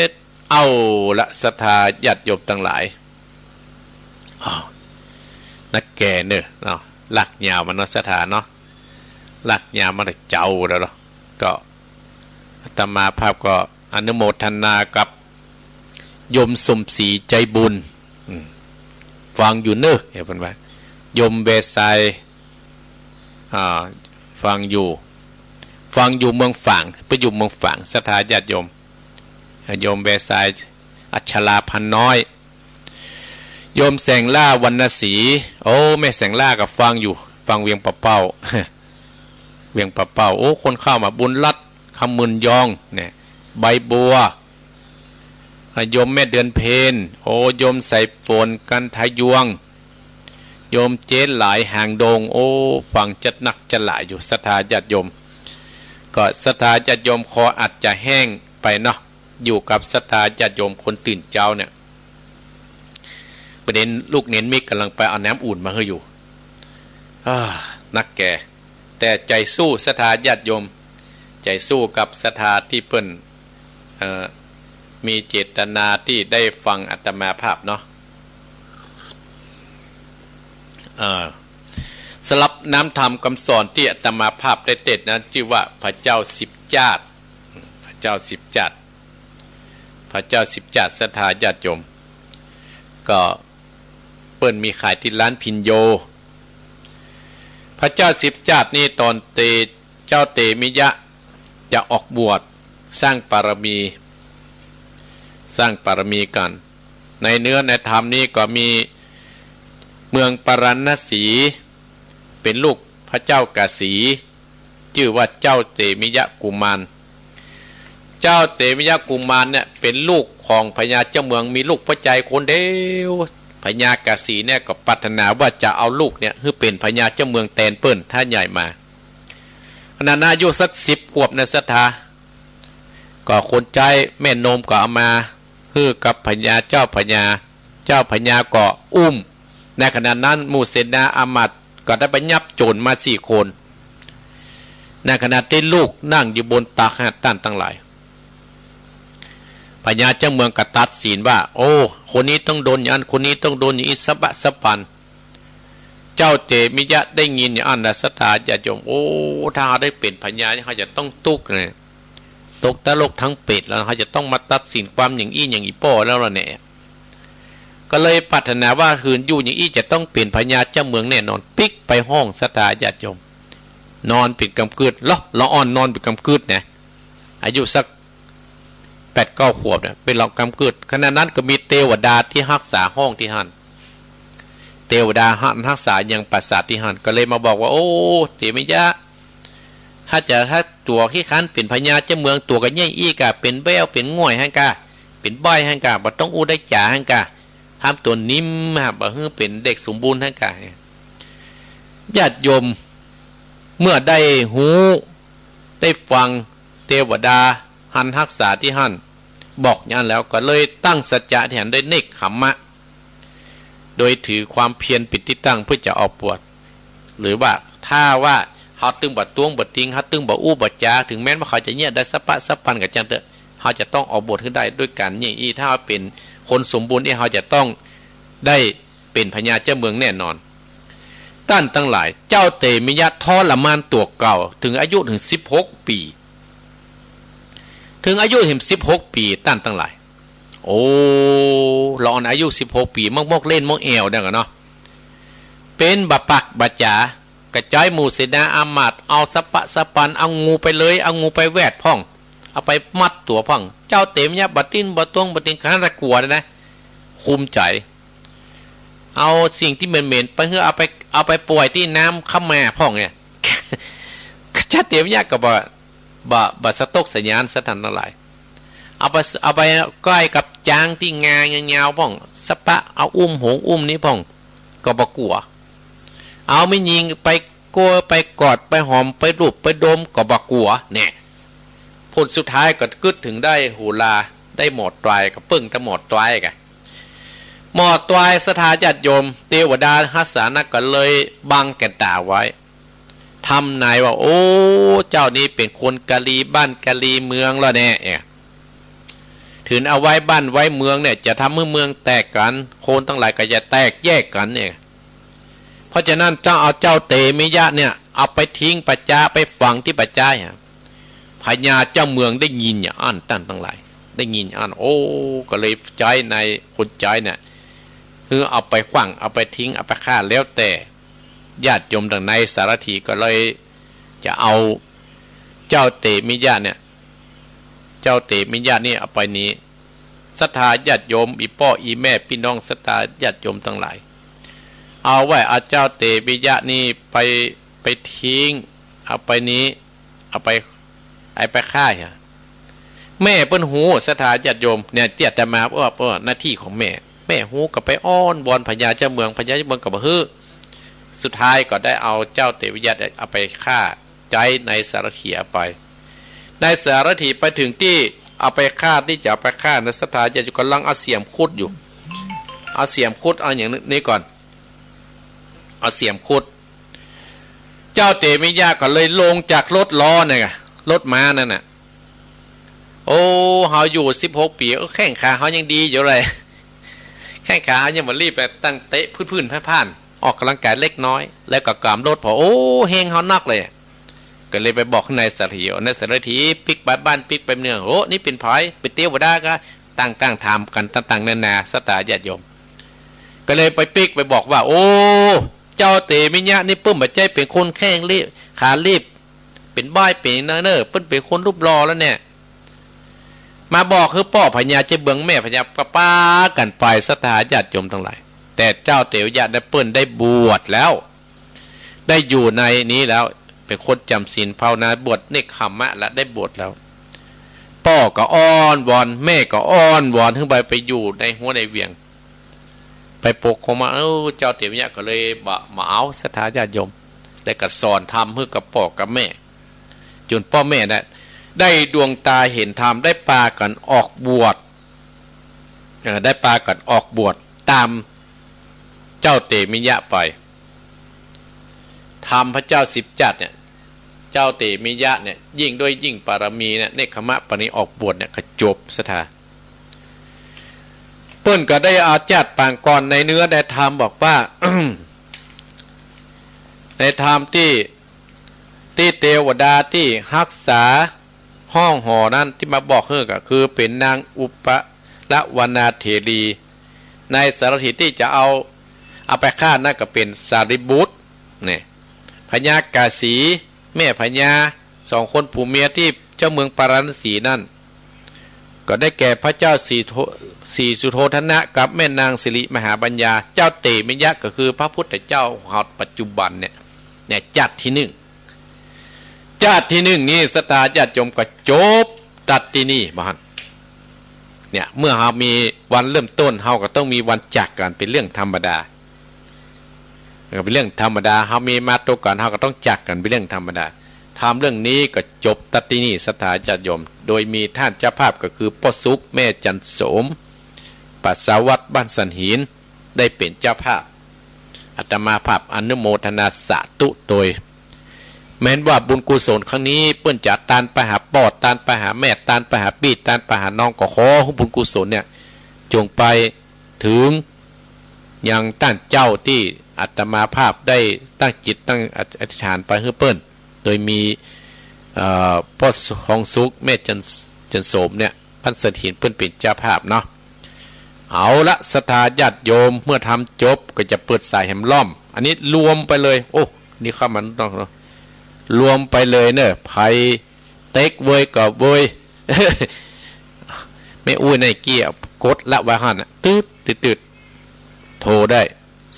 S1: ชเอาละศรัทธาญาติโยมทั้งหลายนักแก่เนอะเนาะหลักยาวมันเนาะศรัทธาเนาะหลักยาวมันเจ้าแล้วเนาะก็อาตมาภาพก็อนุโมทนากับโยมสมศรีใจบุญฟังอยู่เนอะเห็นไหมโยมเวสไซฟังอยู่เมืองฝางไปอยู่เมืองฝางศรัทธาญาติโยมเวสไซอัชราพันน้อยโยมแสงล่าวรรณศรีโอ้แม่แสงล่ากับฟังอยู่ฟังเวียงปะเป้าเวียงปะเป้าโอ้คนเข้ามาบุญรัดคำมึนยองเนี่ยใบบัวโยมแม่เดือนเพนโอ้โยมใส่ฝนกันทายวงโยมเจ๊หลายห่างโดงโอ้ฟังจัดหนักจะหลายอยู่ศรัทธาญาติโยมก็ศรัทธาญาติโยมคออาจจะแห้งไปเนาะอยู่กับศรัทธาญาติโยมคนตื่นเจ้าเนี่ยประเด็นลูกเน้นมิกกำลังไปเอาน้ำอุ่นมาให้อยู่นักแก่แต่ใจสู้ศรัทธาญาติโยมใจสู้กับศรัทธาที่เพิ่นมีเจตนาที่ได้ฟังอาตมาภาพเนาะสลับน้ำธรรมคำสอนที่อาตมาภาพได้เต็ดนั้นชื่อว่าพระเจ้า10 จาตุพระเจ้า10 จาตุพระเจ้า10 จาตุศรัทธาญาติโยมก็เปิ้นมีขายที่ร้านพินโยพระเจ้า10 จาตุนี่ตอนเจ้าเตมิยะจะออกบวชสร้างปารมีกันในเนื้อในธรรมนี้ก็มีเมืองปารณสีเป็นลูกพระเจ้ากสีชื่อว่าเจ้าเตมิยะกุมารเจ้าเตมิยะกุมารเนี่ยเป็นลูกของพญาเจ้าเมืองมีลูกพระใจคนเดียวพญากสีเนี่ยก็ปรารถนาว่าจะเอาลูกเนี่ยให้เป็นพญาเจ้าเมืองแตนเปิ้นท่าใหญ่มาขณะอายุสัก10 ขวบในศรัทธาก็คนใจแม่นมก็เอามาฮือกับพญาเจ้าพญาก็อุ้มในขณะนั้นมูเสนาอามัดก็ได้ไปยับโจรมา4 คนในขณะที่ลูกนั่งอยู่บนตักต้านทั้งหลายพญาเจ้าเมืองก็ตัดสินว่าโอ้คนนี้ต้องโดนอย่างนั้นคนนี้ต้องโดนอย่างนี้สะบะสะปันเจ้าเตมิยะได้ยินอย่างอันศรัทธาญาติโยมโอ้ถ้าได้เป็นพญาเขาจะต้องตุกเลยต ตกตลกทั้งเป็ดแล้วเขาจะต้องมาตัดสินความอย่างอี้อย่างอีป้อแล้วล่ะเนี่ยก็เลยปรารถนาว่าคืนอยู่อย่างอี้จะต้องเปลี่ยนพญาเจ้าเมืองแน่นอนปิกไปห้องสถาญาติโยมนอนปิดกำกืดละอ่อนนอนปิดกำกืดเนี่ยอายุสัก8-9 ขวบเนี่ยเป็นเรากำกืดขณะนั้นก็มีเทวดาที่รักษาห้องที่หันเทวดารักษายังปราสาทที่หันก็เลยมาบอกว่าโอ้เทมิยะถ้าตัวขี้คันเป็นพญาเจ้าเมืองตัวกันใหญ่อีกะเป็นแววเป็นง่อยฮังกะเป็นใบฮังกะบ่ต้องอู้ได้จ่าฮังกะทำตัวนิ่มฮะบ่ฮือเป็นเด็กสมบูรณ์ฮังกะญาติโยมเมื่อได้หูได้ฟังเทวดาหันรักษาที่หันบอกอย่างนั้นแล้วก็เลยตั้งสัจจะแทนด้วยเนกขมมะโดยถือความเพียรปิดที่ตั้งเพื่อจะออกบวชหรือว่าถ้าว่าเขาตึงบัดตวงบัดติงเขาตึงบัดอู้บัดจาถึงแม้ว่าเขาจะเนี่ยได้สัพพะสัพพันกับจังเถอะเขาจะต้องออกบวชขึ้นได้ด้วยกันอย่างนี้ถ้าเป็นคนสมบูรณ์เขาจะต้องได้เป็นพญาเจ้าเมืองแน่นอนท่านทั้งหลายเจ้าเตมิยะทรมานตัวเก่าถึงอายุถึง16 ปีถึงอายุถึง16 ปีท่านทั้งหลายโอ้เราอ่อนอายุ16 ปีมกเล่นมกแอวดังกันเนาะเป็นบะปักบะจ๋ากระจายหมู่เสนาอามาตย์เอาสปะสปันเอางูไปเลยเอางูไปแวดพ่องเอาไปมัดตัวพ่องเจ้าเต็มเนี่ยบัดติ้นบัดตวงบัดติงขนาดกลัวนะคุมใจเอาสิ่งที่เหม็นๆไปเพื่อเอาไปป่วยที่น้ำข้ามาพ่องเนี่ยเจ้าเต็มเนี่ยกับบะสต๊อกสัญญาณสถานอะไรเอาไปใกล้กับจางที่งายาวๆพ่องสปะเอาอุ้มนี้พ่องก็บกลัวเอาไม่ยิงไปกลัวไปกอดไปหอมไปรูปไปดมก็บกลัวเนี่ยผลสุดท้ายก็กึดถึงได้หูลาได้หมดตายก็ปึ้งทั้งหมดตายกันหมดตายสถาญาติโยมเทวดาฮัสสานะก็เลยบังแก่ตาไว้ทำนายว่าโอ้เจ้านี้เป็นคนกะลีบ้านกะลีเมืองแล้วแน่ถึงเอาไว้บ้านไว้เมืองเนี่ยจะทำให้เมืองแตกกันโคนทั้งหลายก็จะแตกแยกกันเนี่ยเพราะฉะนั้นเจ้าเอาเจ้าเตมิยะเนี่ยเอาไปทิ้งปัจจาไปฝังที่ปัจจาพญาเจ้าเมืองได้ยินอย่างอันตั้นทั้งหลายได้ยินอันโอ้ก็เลยใจในคนใจเนี่ยคือเอาไปฝังเอาไปทิ้งเอาไปฆ่าแล้วแต่ญาติโยมดังในสารถีก็เลยจะเอาเจ้าเตมิยะเนี่ยเจ้าเตมิยะนี่เอาไปนี้ศรัทธาญาติโยมอีพ่ออีแม่พี่น้องศรัทธาญาติโยมทั้งหลายเอาไว้เอาเจ้าเตมิยะนี่ไปทิ้งเอาไปนี้เอาไปฆ่าแม่เปิ้นหูศรัทธาญาติโยมเนี่ยเจตมาเพราะหน้าที่ของแม่หูก็ไปอ้อนวอนพญาเจ้าเมืองก็บ่ฮื้อสุดท้ายก็ได้เอาเจ้าเตมิยะเอาไปฆ่าใจในสารถีไปในสารถีไปถึงที่เอาไปฆ่าที่จะเอาไปฆ่าในสถานจะกำลังเอาเสียมขุดอยู่เอาเสียมขุดเอาอย่างนี้ก่อนเอาเสียมขุดเจ้าเตมิยะก็เลยลงจากรถล้อเนี่ยรถม้านั่นน่ะโอ้เขาอยู่16 ปีแข้งขาเขายังดีอยู่เลยแข้งขายังมารีบไปตั้งเตะพื้นผ่านออกกำลังกายเล็กน้อยแล้วก็กามรถพอโอ้เฮงเขานักเลยก็เลยไปบอกในสารถีในสารถีปิกบ้านปิกไปเนืองโอ้นี่เป็นไผเป็นเตี้ยวดาก็ตั้งทำกันต่างๆนานาสตาญาติโยมก็เลยไปปิกไปบอกว่าโอ้เจ้าเตมิยะนี่ปื้มบัดใจเป็นคนแข้งรีบขารีบเป็นบ้ายเป็นเนอเปิ้นเป็นคนรูปรอแล้วเนี่ยมาบอกคือพ่อพญาเจ้าเบืองแม่พญาป้ากันไปสตาญาติโยมทั้งหลายแต่เจ้าเตมิยะได้เปิ้นได้บวชแล้วได้อยู่ในนี้แล้วเป็นคนจำศีลภาวนาบวชเนกขมมะและได้บวชแล้วพ่อก็อ้อนวอนแม่ก็อ้อนวอนขึ้นไปอยู่ในหัวในเวียงไปปกครองมาเจ้าเตมิยะก็เลยมาเอาสถาญาติโยมและก็สอนธรรมเพื่อกับพ่อกับแม่จนพ่อแม่ได้ดวงตาเห็นธรรมได้ปากันออกบวชได้ปากันออกบวชตามเจ้าเตมิยะไปทำพระเจ้า10 จัดเนี่ยเจ้าเตมิยะเนี่ยยิ่งด้วยยิ่งปารมีเนี่ยเนกขมะปณิออกบวชเนี่ยก็จบสถาเปิ้นก็ได้อาจัดปางก่อนในเนื้อได้ธรรมบอกว่า ในธรรมที่เทวดาที่รักษา ห้องหอนั้นที่มาบอกเฮือก็คือเป็นนางอุปละวนาเถรีในสารถิที่จะเอาไปฆ่านั่นก็เป็นสารีบุตรเนี่ยพญากาสีแม่พญาสองคนผัวเมียที่เจ้าเมืองปาราณสีนั่นก็ได้แก่พระเจ้าสีสุโธทนะกับแม่นางสิริมหาปัญญาเจ้าเตมิยะก็คือพระพุทธเจ้าของปัจจุบันเนี่ยจัดที่หนึ่งนี่สตาญาติโยมก็จบตัดที่นี่บ้านเนี่ยเมื่อเรามีวันเริ่มต้นเราก็ต้องมีวันจักกันเป็นเรื่องธรรมดาเป็นเรื่องธรรมดาเรามีมาตัวก่อนเราก็ต้องจักกันเป็นเรื่องธรรมดาทำเรื่องนี้ก็จบตัดที่นี่สตาญาติโยมโดยมีท่านเจ้าภาพก็คือพ่อสุขแม่จันโสมปัสสาวัตบ้านสันหินได้เป็นเจ้าภาพอาตมาภาพอนุโมทนาสาธุโดยแม้นว่าบุญกุศลครั้งนี้เปิ้นจะตานไปหาปอดตานไปหาแม่ตานไปหาปีตานไปหาน้องก็ขอให้บุญกุศลเนี่ยจงไปถึงยังต้านเจ้าที่อาตมาภาพได้ตั้งจิตตั้งอธิษฐานไปให้เปิ้นโดยมีพ่อทองสุขแม่จันโสมเนี่ยพันสถินเปิ้นเป็นเจ้าภาพเนาะเอาละศรัทธาญาติโยมเมื่อทำจบก็จะเปิดสายแหมล้อมอันนี้รวมไปเลยโอ้นี่เข้ามันต้องรวมไปเลยเนอะไผ่เต็กเวยกับเวยไม่อุ้ยในเกียร์กดละวะหันตืดโทรได้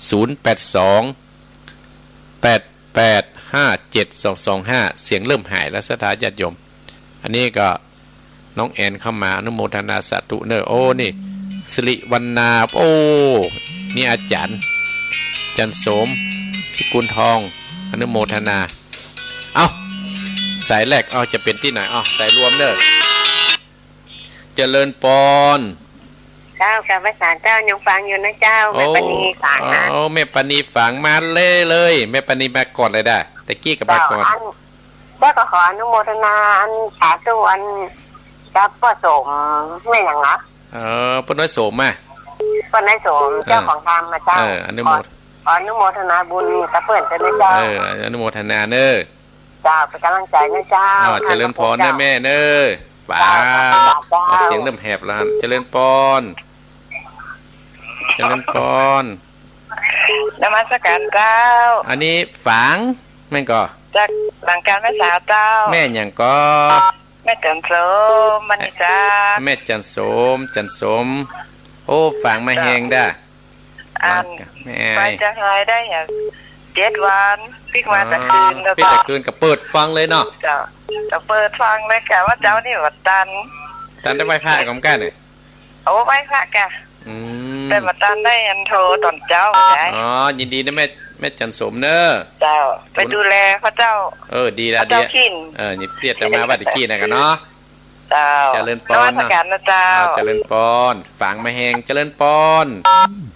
S1: 0828857225เสียงเริ่มหายแล้วศรัทธาญาติโยมอันนี้ก็น้องแอนเข้ามาอนุโมทนาสาธุเนอะโอ้นี่สิริวรรณาโอ้นี่อาจารย์จันโสมพิกุลทองอนุโมทนาเอาสายแรกเอาจะเป็นที่ไหนเอาสายรวมเด้อเจริญปอน
S2: เจ้ากับภาษาเจ้ายังฟังอยู่นะเจ้าแม่ปณีฝังนะ
S1: โอ้แม่ปณีฝังมาเลยแม่ปณีมาก่อนเลยได้แต่กี้กับมาก่อน
S2: ก็ขออนุโมทนาสาธุอันกับพ่อสมไม่อย่างนะ
S1: พ่อน้อยโสมมา
S2: พ่อน้อยโสมเจ้าของธรรมนะเจ้า
S1: อนุโม
S2: ทนาบุญกับเพื่อนเจ้าเจ้า
S1: อนุโมทนาเนอ
S2: เจ้าเป็นกำลังใจนะเจ้า
S1: เจริญพรนะแม่เนอฝาเสียงเริ่มแหบแล้วเจริญพร
S2: นมัสการเจ้า
S1: อันนี้ฝางแม่ก็
S2: จากหลังการแม่สาวเจ้า
S1: แม่อย่างก็
S2: แม่จันโสมมันจ้า
S1: แม่จันโสมโอ้ฝางมาแหงได้
S2: แม่ไปจะหายได้อย่าง7 วันปิกมาแต่คืน
S1: ก็ปิกแต่คืนก็เปิดฟังเลยเนาะ
S2: จะเปิดฟังเลยแกว่าเจ้านี่วัดตัน
S1: ได้ไหว้พระกับกันเนี่ย
S2: โอ้ไหว้พระแกได้มาตันได้อันโทรตอนเจ้าได้
S1: ยินดีนะแม่จันโสมเนอ
S2: เจ้าไปดูแลพระเจ้า
S1: ดีละดีนี่เพียรจะมาวัดกี้นะกันเนาะเจริญปอน
S2: นะเจ้า
S1: เจริญปอนฝังมาแหงเจริญปอน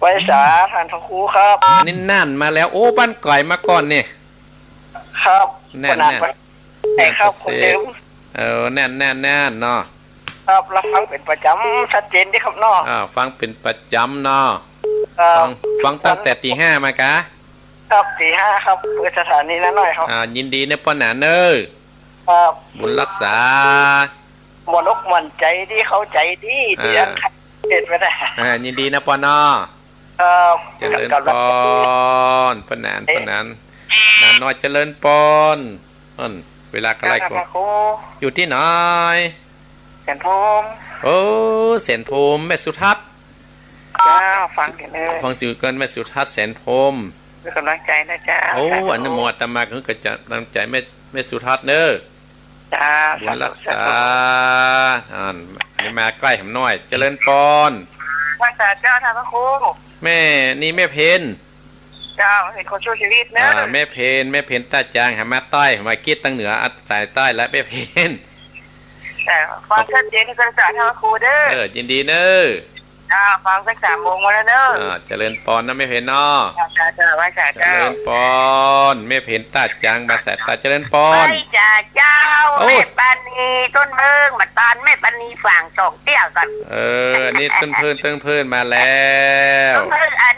S2: ไว้สาทานพระครูครับ
S1: อันนี้นั่นมาแล้วโอ้บ้านไก่มาก่อนเนี่ย
S2: ครับ
S1: แน่น
S2: ให้ครับคุณเดิม
S1: แน่นเนาะ
S2: ครับรับฟังเป็นประจำชัดเจนที่ครับเนาะ
S1: ฟังเป็นประจำเนาะฟังตั้งแต่ตี 5มากะ
S2: ครับตี 5ครับเปิดสถานีนั้นหน่อยครับ
S1: ยินดีเนี่ยป้อนหนาเนอ
S2: ครับ
S1: บุญรักษา
S2: หมดอกหมดใจที่เข้าใจที่อันเห็นไปได้
S1: ยินดีนะปอนอเจริญปอนปนานนานน้อยเจริญปอนเวลาอะไรก็อยู่ที่ไหน
S2: แสนภูมิ
S1: โอ้แสนภูมิแม่สุทัศน์
S2: ฟังกันเลย
S1: ฟังสื่อกันแม่สุทัศน์แสนภูมิ
S2: เป็นกำลังใจนะจ๊ะ
S1: โอ้อนุโมทนาคือก็จะกำลังใจแม่สุทัศน์เนอบุญรักษานี่มาใกล้ผมหน่อยเจริญปอน
S2: รักษาเจ้าทางพระครู
S1: แม่นี่แม่เพน
S2: เจ้าเห็นคนช่วยชีวิตนะ
S1: แม่เพนตาจางหามาใต้มากีดตั้งเหนือสายใต้และแม่เพน
S2: แต่ความชัดเจนที่รักษาทางพระครูเด้อ
S1: ยินดีเนอ
S2: ฟังสัก3 โมงมาแล้วเนอะ
S1: เจริญปอนนะไม่เพนนอเจริญปอนไม่เพนตาจางมาแสตาเจริญปอน
S2: ไม่จ่าเจ้าแม่ปานีต้นเมืองมาตอนแม่ปานีฝั่ง2เตี้ยก่อน
S1: อันนี้ต้นเพิ่นมาแล้ว
S2: ต้นเพิ่นอัน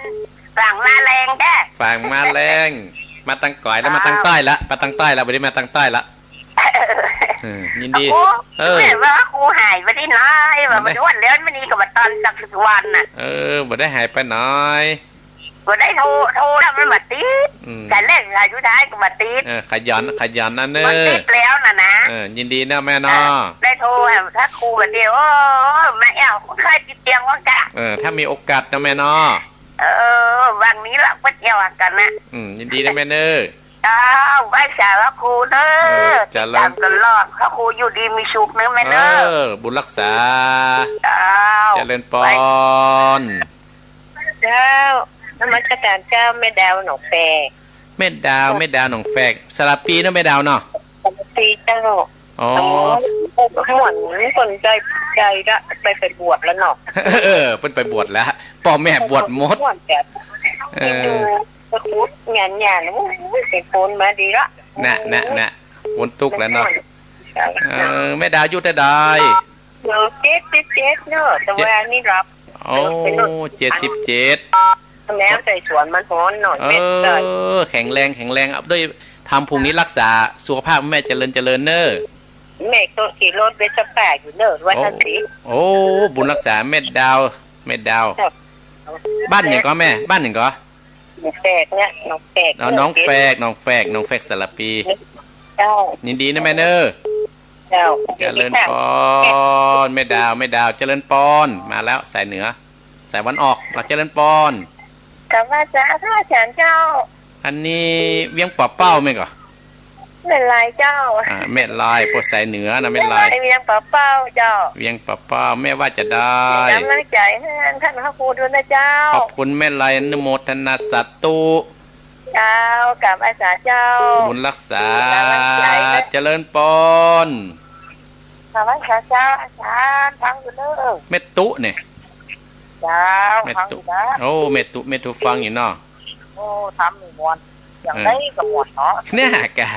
S2: ฝั่งมาแรงแก่
S1: ฝั่งมาแรงมาตั้งก่อยแล้วมาตั้งใต้ละมาตั้งใต้ละวันนี้มาตั้งใต้ละ ยินดี
S2: ครู
S1: อ
S2: แม่ว่าครูหายไปที่ไหนว่ามันวันแล้วมันนี่กับตอนสักวันน่ะ
S1: บ่ได้หายไปหน้อย
S2: ก็ได้โทรแล้วมันมาติดแต่เล่นอายุได้ก็มาติด
S1: ขยันนั่นเน
S2: มันติดแล้วนะ
S1: ยินดีนะแม่เนาะ
S2: ได้โทรถ้าครูแบบเดียวแม่เคยติดเตียงว่ากะ
S1: ถ้ามีโอกาสนะแม่เนาะ
S2: วันนี้เราก็เที่ยวกันนะ
S1: ยินดีนะแม่เนอ
S2: เจ้าไหว้สาวครูเนอะจำตลอดพระครูอยู่ดีมีสุขเนอะแม่เนอะ
S1: บุญรักษา
S2: เจ้า
S1: เจริญปอน
S2: เจ้านมัสการเจ้าแม่ดาวหนองแฟ
S1: แม่ดาวหนองแฝกสลับปีนะแม่ดาวเนาะ
S2: ปีเจ้า
S1: อ๋อ
S2: หวนสนใจละไปบวชแล้วเนาะ
S1: เพิ่นไปบวชแล้วพ่อแม่บวชหมด
S2: หวนแต่ดูพระครูงานเป็นคนมาดีละ
S1: น่ะวนตุกแล้วเนาะแม่ดาวอยู่แต่ใด
S2: เดี๋ยวเจ็ดเนอะแต่ว่านี่รับ
S1: โอ้77
S2: แล้วใส่สวนมันฮ้อนหน่อยเม็ดเลย
S1: แข็งแรงเอาด้วยทำพรุ่งนี้รักษาสุขภาพแม่เจริญเนอ
S2: แม่ก็ขี่รถไปสแปดอยู่เนอะวันนั้นสิ
S1: โอ้บุญรักษาแม่ดาวบ้านหนึ่งก็แม่บ้านหนึ่งก็
S2: น้องแฝกเนี่ยน้องแฝก
S1: น้องแฝกสลับปี
S2: เจ้า
S1: ยินดีนะแม่เนอ
S2: เจ้า
S1: เจริญปอนแม่ดาวเจริญปอนมาแล้วสายเหนือสายวันออกเราเจริญปอน
S2: กับว่าจ้าถ้าฉันเจ้า
S1: อันนี้เวียงป่าเป้าไหมก่อ
S2: เป็นไรเจ้า
S1: แม่ลายปวดสายเหนือนะแม่ลาย
S2: เวียงป่าเป้าเจ้า
S1: เวียงป่าเป้าแม่ว่าจะได้
S2: กำลังใจให้ท่านพระครูด้วยนะเจ้า
S1: ขอบคุณแม่ลายอนุโมทนาสาธุ
S2: เจ้ากับอาสาเจ้า
S1: บุญรักษาเจริญปอน
S2: กับอาสาเจ้าอาจารย์ฟังอยู่เนอะ
S1: เม็ดตุเนี่ย
S2: เจ้า
S1: เม็ด
S2: ฟังอ
S1: ตุ
S2: ยู่นะ
S1: โอ้เม็ดตุฟังอยู่เนาะ
S2: โอ้ทำหนึ่งวันอย่างได้กับหมดเนาะ
S1: เนี่ยกะ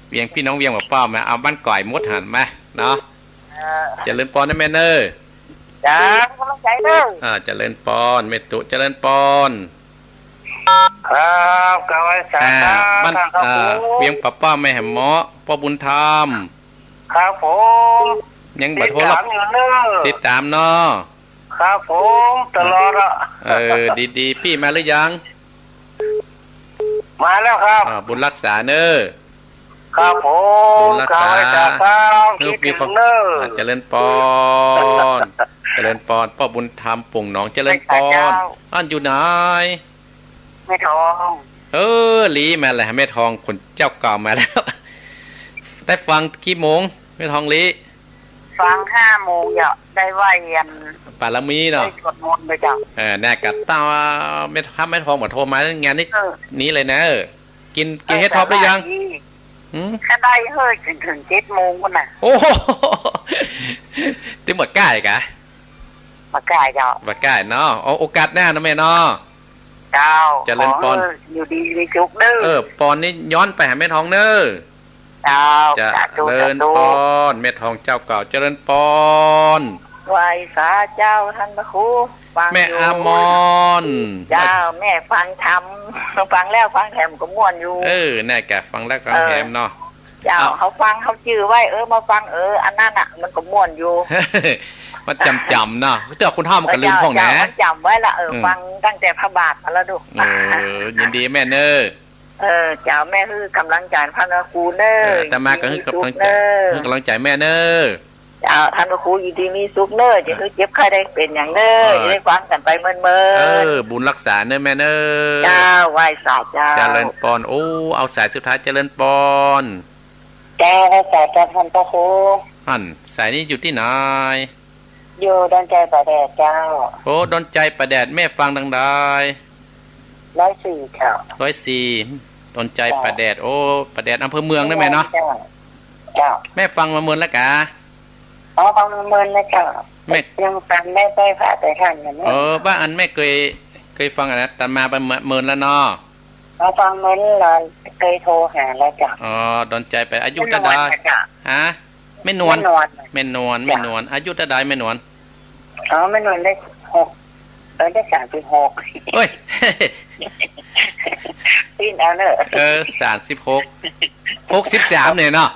S1: เวียงพี่น้องเวียงป่าเป้ามาเอาบ้านก่อยมดหันมาเนาะเจริญปอนนะแม่เนอ
S2: จ้ากำลังใจเนอะ
S1: เจริญปอนเม็ดตุเจริญปอน
S2: ครับกับอาสา
S1: บ้านเวียงป่าเป้าแม่แหมหมอพ่อบุญธรรม
S2: ครับผม
S1: ยังบัดโทรรับ
S2: อยู่เนอะ
S1: ติดตามเนาะ
S2: ครับผมตลอดอ่ะ
S1: ดีพี่มาหรือยัง
S2: มาแล้วครับ
S1: บุญรักษาเนอ
S2: ครับผม
S1: บุญรักษา
S2: ครับคิด
S1: มี
S2: ถึ
S1: ความ
S2: งเนอะ
S1: เจริญปอนเจริญปอนพ่อบุญธรรมปุ่งหนองเจริญปอนอันอยู่ไหน
S2: ไม่ทอง
S1: ลีมาแล้วแม่ทองคนเจ้าเก่ามาแล้ว ได้ฟังกี่โมงแม่ทองลี
S2: ฟัง5 โมงอย่าได้ไหวยัน
S1: ปาลมีเนาะ
S2: ได้สวดมนต์ไปจ้ะ
S1: แน่กับตาแม่ทองมาโทรมางานนี้เลยนะกินเฮ็ดท็อปหรือยัง
S2: ถ้าได้เฮ้ยถึง7 โมงกันน่ะ
S1: โอ้โหตึงหมดก้ายกะ
S2: มากายเจ้า
S1: หมดก้ายเนาะโอกาสหน้านะแม่เนาะ
S2: เจ้า
S1: เจริญพร
S2: อยู่ดีมีสุขเด้อ
S1: ปอนนี่ย้อนไปหาแม่ทองเนอ
S2: เจ้า
S1: เจ
S2: สาธุ
S1: ริ
S2: สา
S1: ญ
S2: ธุ
S1: ปอนแม่ทองเจ้าเก่าเจริญปอน
S2: ไหวสาเจ้าท่านพระครูฟัง
S1: แม่
S2: ยู่
S1: อามอน
S2: เจ้าแม่ฟังทำฟังแล้วฟังแถมก็ม่วนอยู่
S1: แน่แกฟังแล้วก็แฮมเนาะ
S2: เจ้าเขาฟังเขาจื้อไว้มาฟังอันนั้นอ่ะ มันก็ม่วนอยู่
S1: มันจำเนาะเจ้าคุณท่อมันก็ลืมของนะ
S2: มันจำไว้ละฟังตั้งแต่พระบาทมาแล้วดู
S1: ยินดีแม่เนอ
S2: เจ้าแม่คือกำลังใจพระนครูเนอ
S1: แต่มาก็คือกำลังใจแม่เนอ
S2: เจ้าท่านพระครูอยู่ดีมีสุขเนอจะคือเจ็บใครได้เป็นอย่างเนอจะได้ฟังกันไปเมื่อ
S1: บุญรักษาเนอแม่เนอ
S2: เจ้าไหว้สาเจ้า
S1: เจริญปอนเอาสายสุดท้ายเจริญปอน
S2: เจ้าไหว้สาเจ้าท่านพระครู
S1: สายนี้อยู่ที่ไหน
S2: อยู่ดอนใจประแดดเจ้า
S1: ดอนใจประแดดแม่ฟังดังได้
S2: 104ค่ะ
S1: 104ดอนใจประแดดประแดดอำเภอเมืองได้ไหมเนาะ
S2: เจ้า
S1: แม่ฟังมาเมืองแล้วกะ
S2: ฟังเมินนะเจ้า
S1: แม่
S2: ยังฟังไม่ได้ผ่าไปท่านอย่างนี้
S1: บ้านอันแม่เคยฟังนะแต่มาเป็นเมินแล้วเนาะ
S2: ฟังเมินเราเคยโทรหาแล้วจ้ะ
S1: ดอนใจไปอายุเท่าใดฮะแม่นวลแม่นวลอายุเท่าใดแม่นวล
S2: แม่นวลได้6ได้36
S1: เฮ้ย
S2: ปีนเอาเนอะ
S1: 36 63เนี่ยเนาะ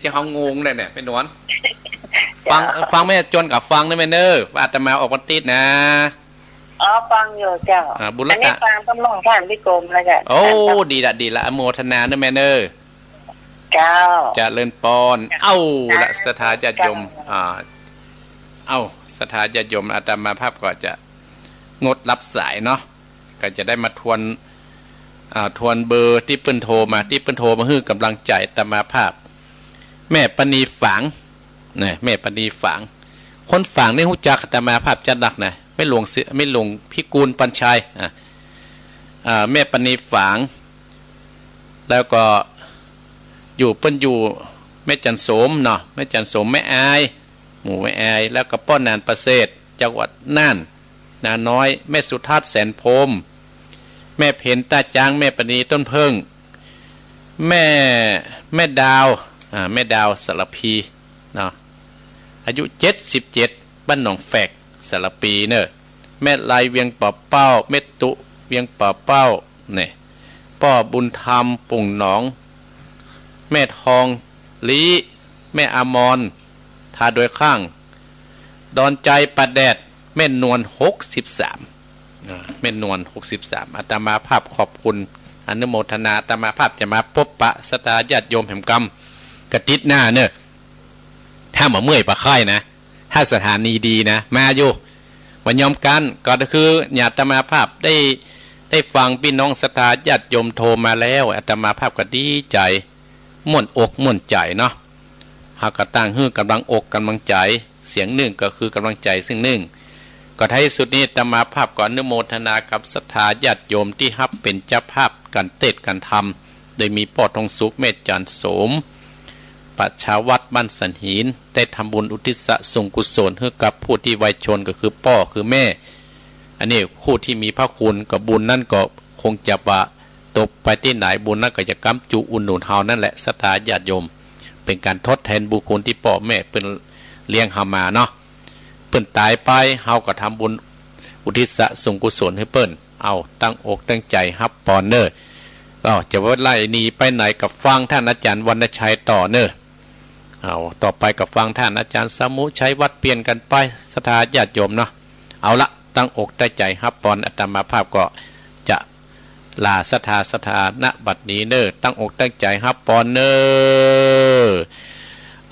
S1: จะเขางงเลยเนี่ยเป็นนวลฟังแม่จนกับฟังได้ไหมเนอว่าอาตมาออกวันติดนะ
S2: อ๋อฟังอยู่เจ้า
S1: บุญรักษา
S2: ฟังต้องลงท่านพี่กรมแล้วจ้ะ
S1: โอ้ดีละอโมทนาได้ไหมเนอ
S2: เจ้า
S1: จะเลินปอนละสถาญาติโยมสถาญาติโยมอาตมาภาพก็จะงดรับสายเนาะก็จะได้มาทวนเบอร์ที่เปิ้นโทรมาให้กำลังใจอาตมาภาพแม่ปณีฝังเนี่ยแม่ปณีฝังคนฝังนี่ฮู้จักอาตมาภาพจัดหนักนะไม่หลวงพิกูลปัญชัยแม่ปณีฝังแล้วก็อยู่เปิ้นอยู่แม่จันโสมเนาะแม่จันโสมแม่อายหมู่แม่อายแล้วก็ป้อนนานประเสริฐจังหวัดน่านนาน้อยแม่สุทัศน์แสนพรมแม่เพ็ญตาจางแม่ปณีต้นเพิ่งแม่ดาวแม่ดาวสารพีเนาะอายุ77บ้านหนองแฝกสารปีเนอะแม่ลายเวียงป่าเป้าแม่ตุเวียงป่าเป้าเนี่ยป้อบุญธรรมปุ่งหนองแม่ทองลีแม่อมรทาโดยข้างดอนใจประแดดแม่นวล63แม่นวล63อาตมาภาพขอบคุณอนุโมทนาอาตมาภาพจะมาพบปะสตาญาติโยมแห่งกรรมกระติดหน้าเนอะถ้ามาเมื่อยปะไข่นะถ้าสถานีดีนะมาอยู่วันยอมกันก็คือญาติอาตมาภาพได้ฟังพี่น้องสตาญาติโยมโทรมาแล้วอาตมาภาพก็ดีใจม่วนอกม่วนใจเนาะหากตั้งฮื้อกำลังอกกำลังใจเสียงหนึ่งก็คือกำลังใจซึ่งหนึ่งก็ท้ายสุดนี้อาตมาภาพก่อนอนุโมทนากับศรัทธาญาติโยมที่ฮับเป็นเจ้าภาพการเทศน์การทำโดยมีพ่อทองสุขเมธจันทร์โสมปัจฉาวัดบ้านสันหินได้ทำบุญอุทิศส่งกุศลให้กับผู้ที่วัยชนก็คือพ่อคือแม่อันนี้ผู้ที่มีพระคุณกับบุญนั่นก็คงจะว่าตกไปที่ไหนบุญนั่นก็จะกำจุอุ่นหนุนเฮานั่นแหละศรัทธาญาติโยมเป็นการทดแทนบุญคุณที่พ่อแม่เป็นเลี้ยงเฮามาเนาะเปิ้นตายไปเฮาก็ทำบุญอุทิศส่งกุศลให้เปิ้นเอาตั้งอกตั้งใจฮับปอนเนอร์ก็จะว่าไล่หนีไปไหนกับฟังท่านอาจารย์วรรณชัยต่อเนอร์เอาต่อไปกับฟังท่านอาจารย์สมุชัยวัดเปลี่ยนกันไปศรัทธาญาติโยมเนาะเอาละตั้งอกตั้งใจฮับปอนอาตมาภาพก็จะลาศรัทธาณบัดนี้เนอร์ตั้งอกตั้งใจฮับปอนเนอร์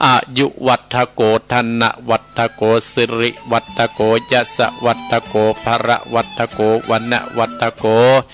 S1: อายุวัฏโกธนวัฏโกสิริวัฏโกยะสะวัฏโกภระวัฏโกวันนะวัฏโก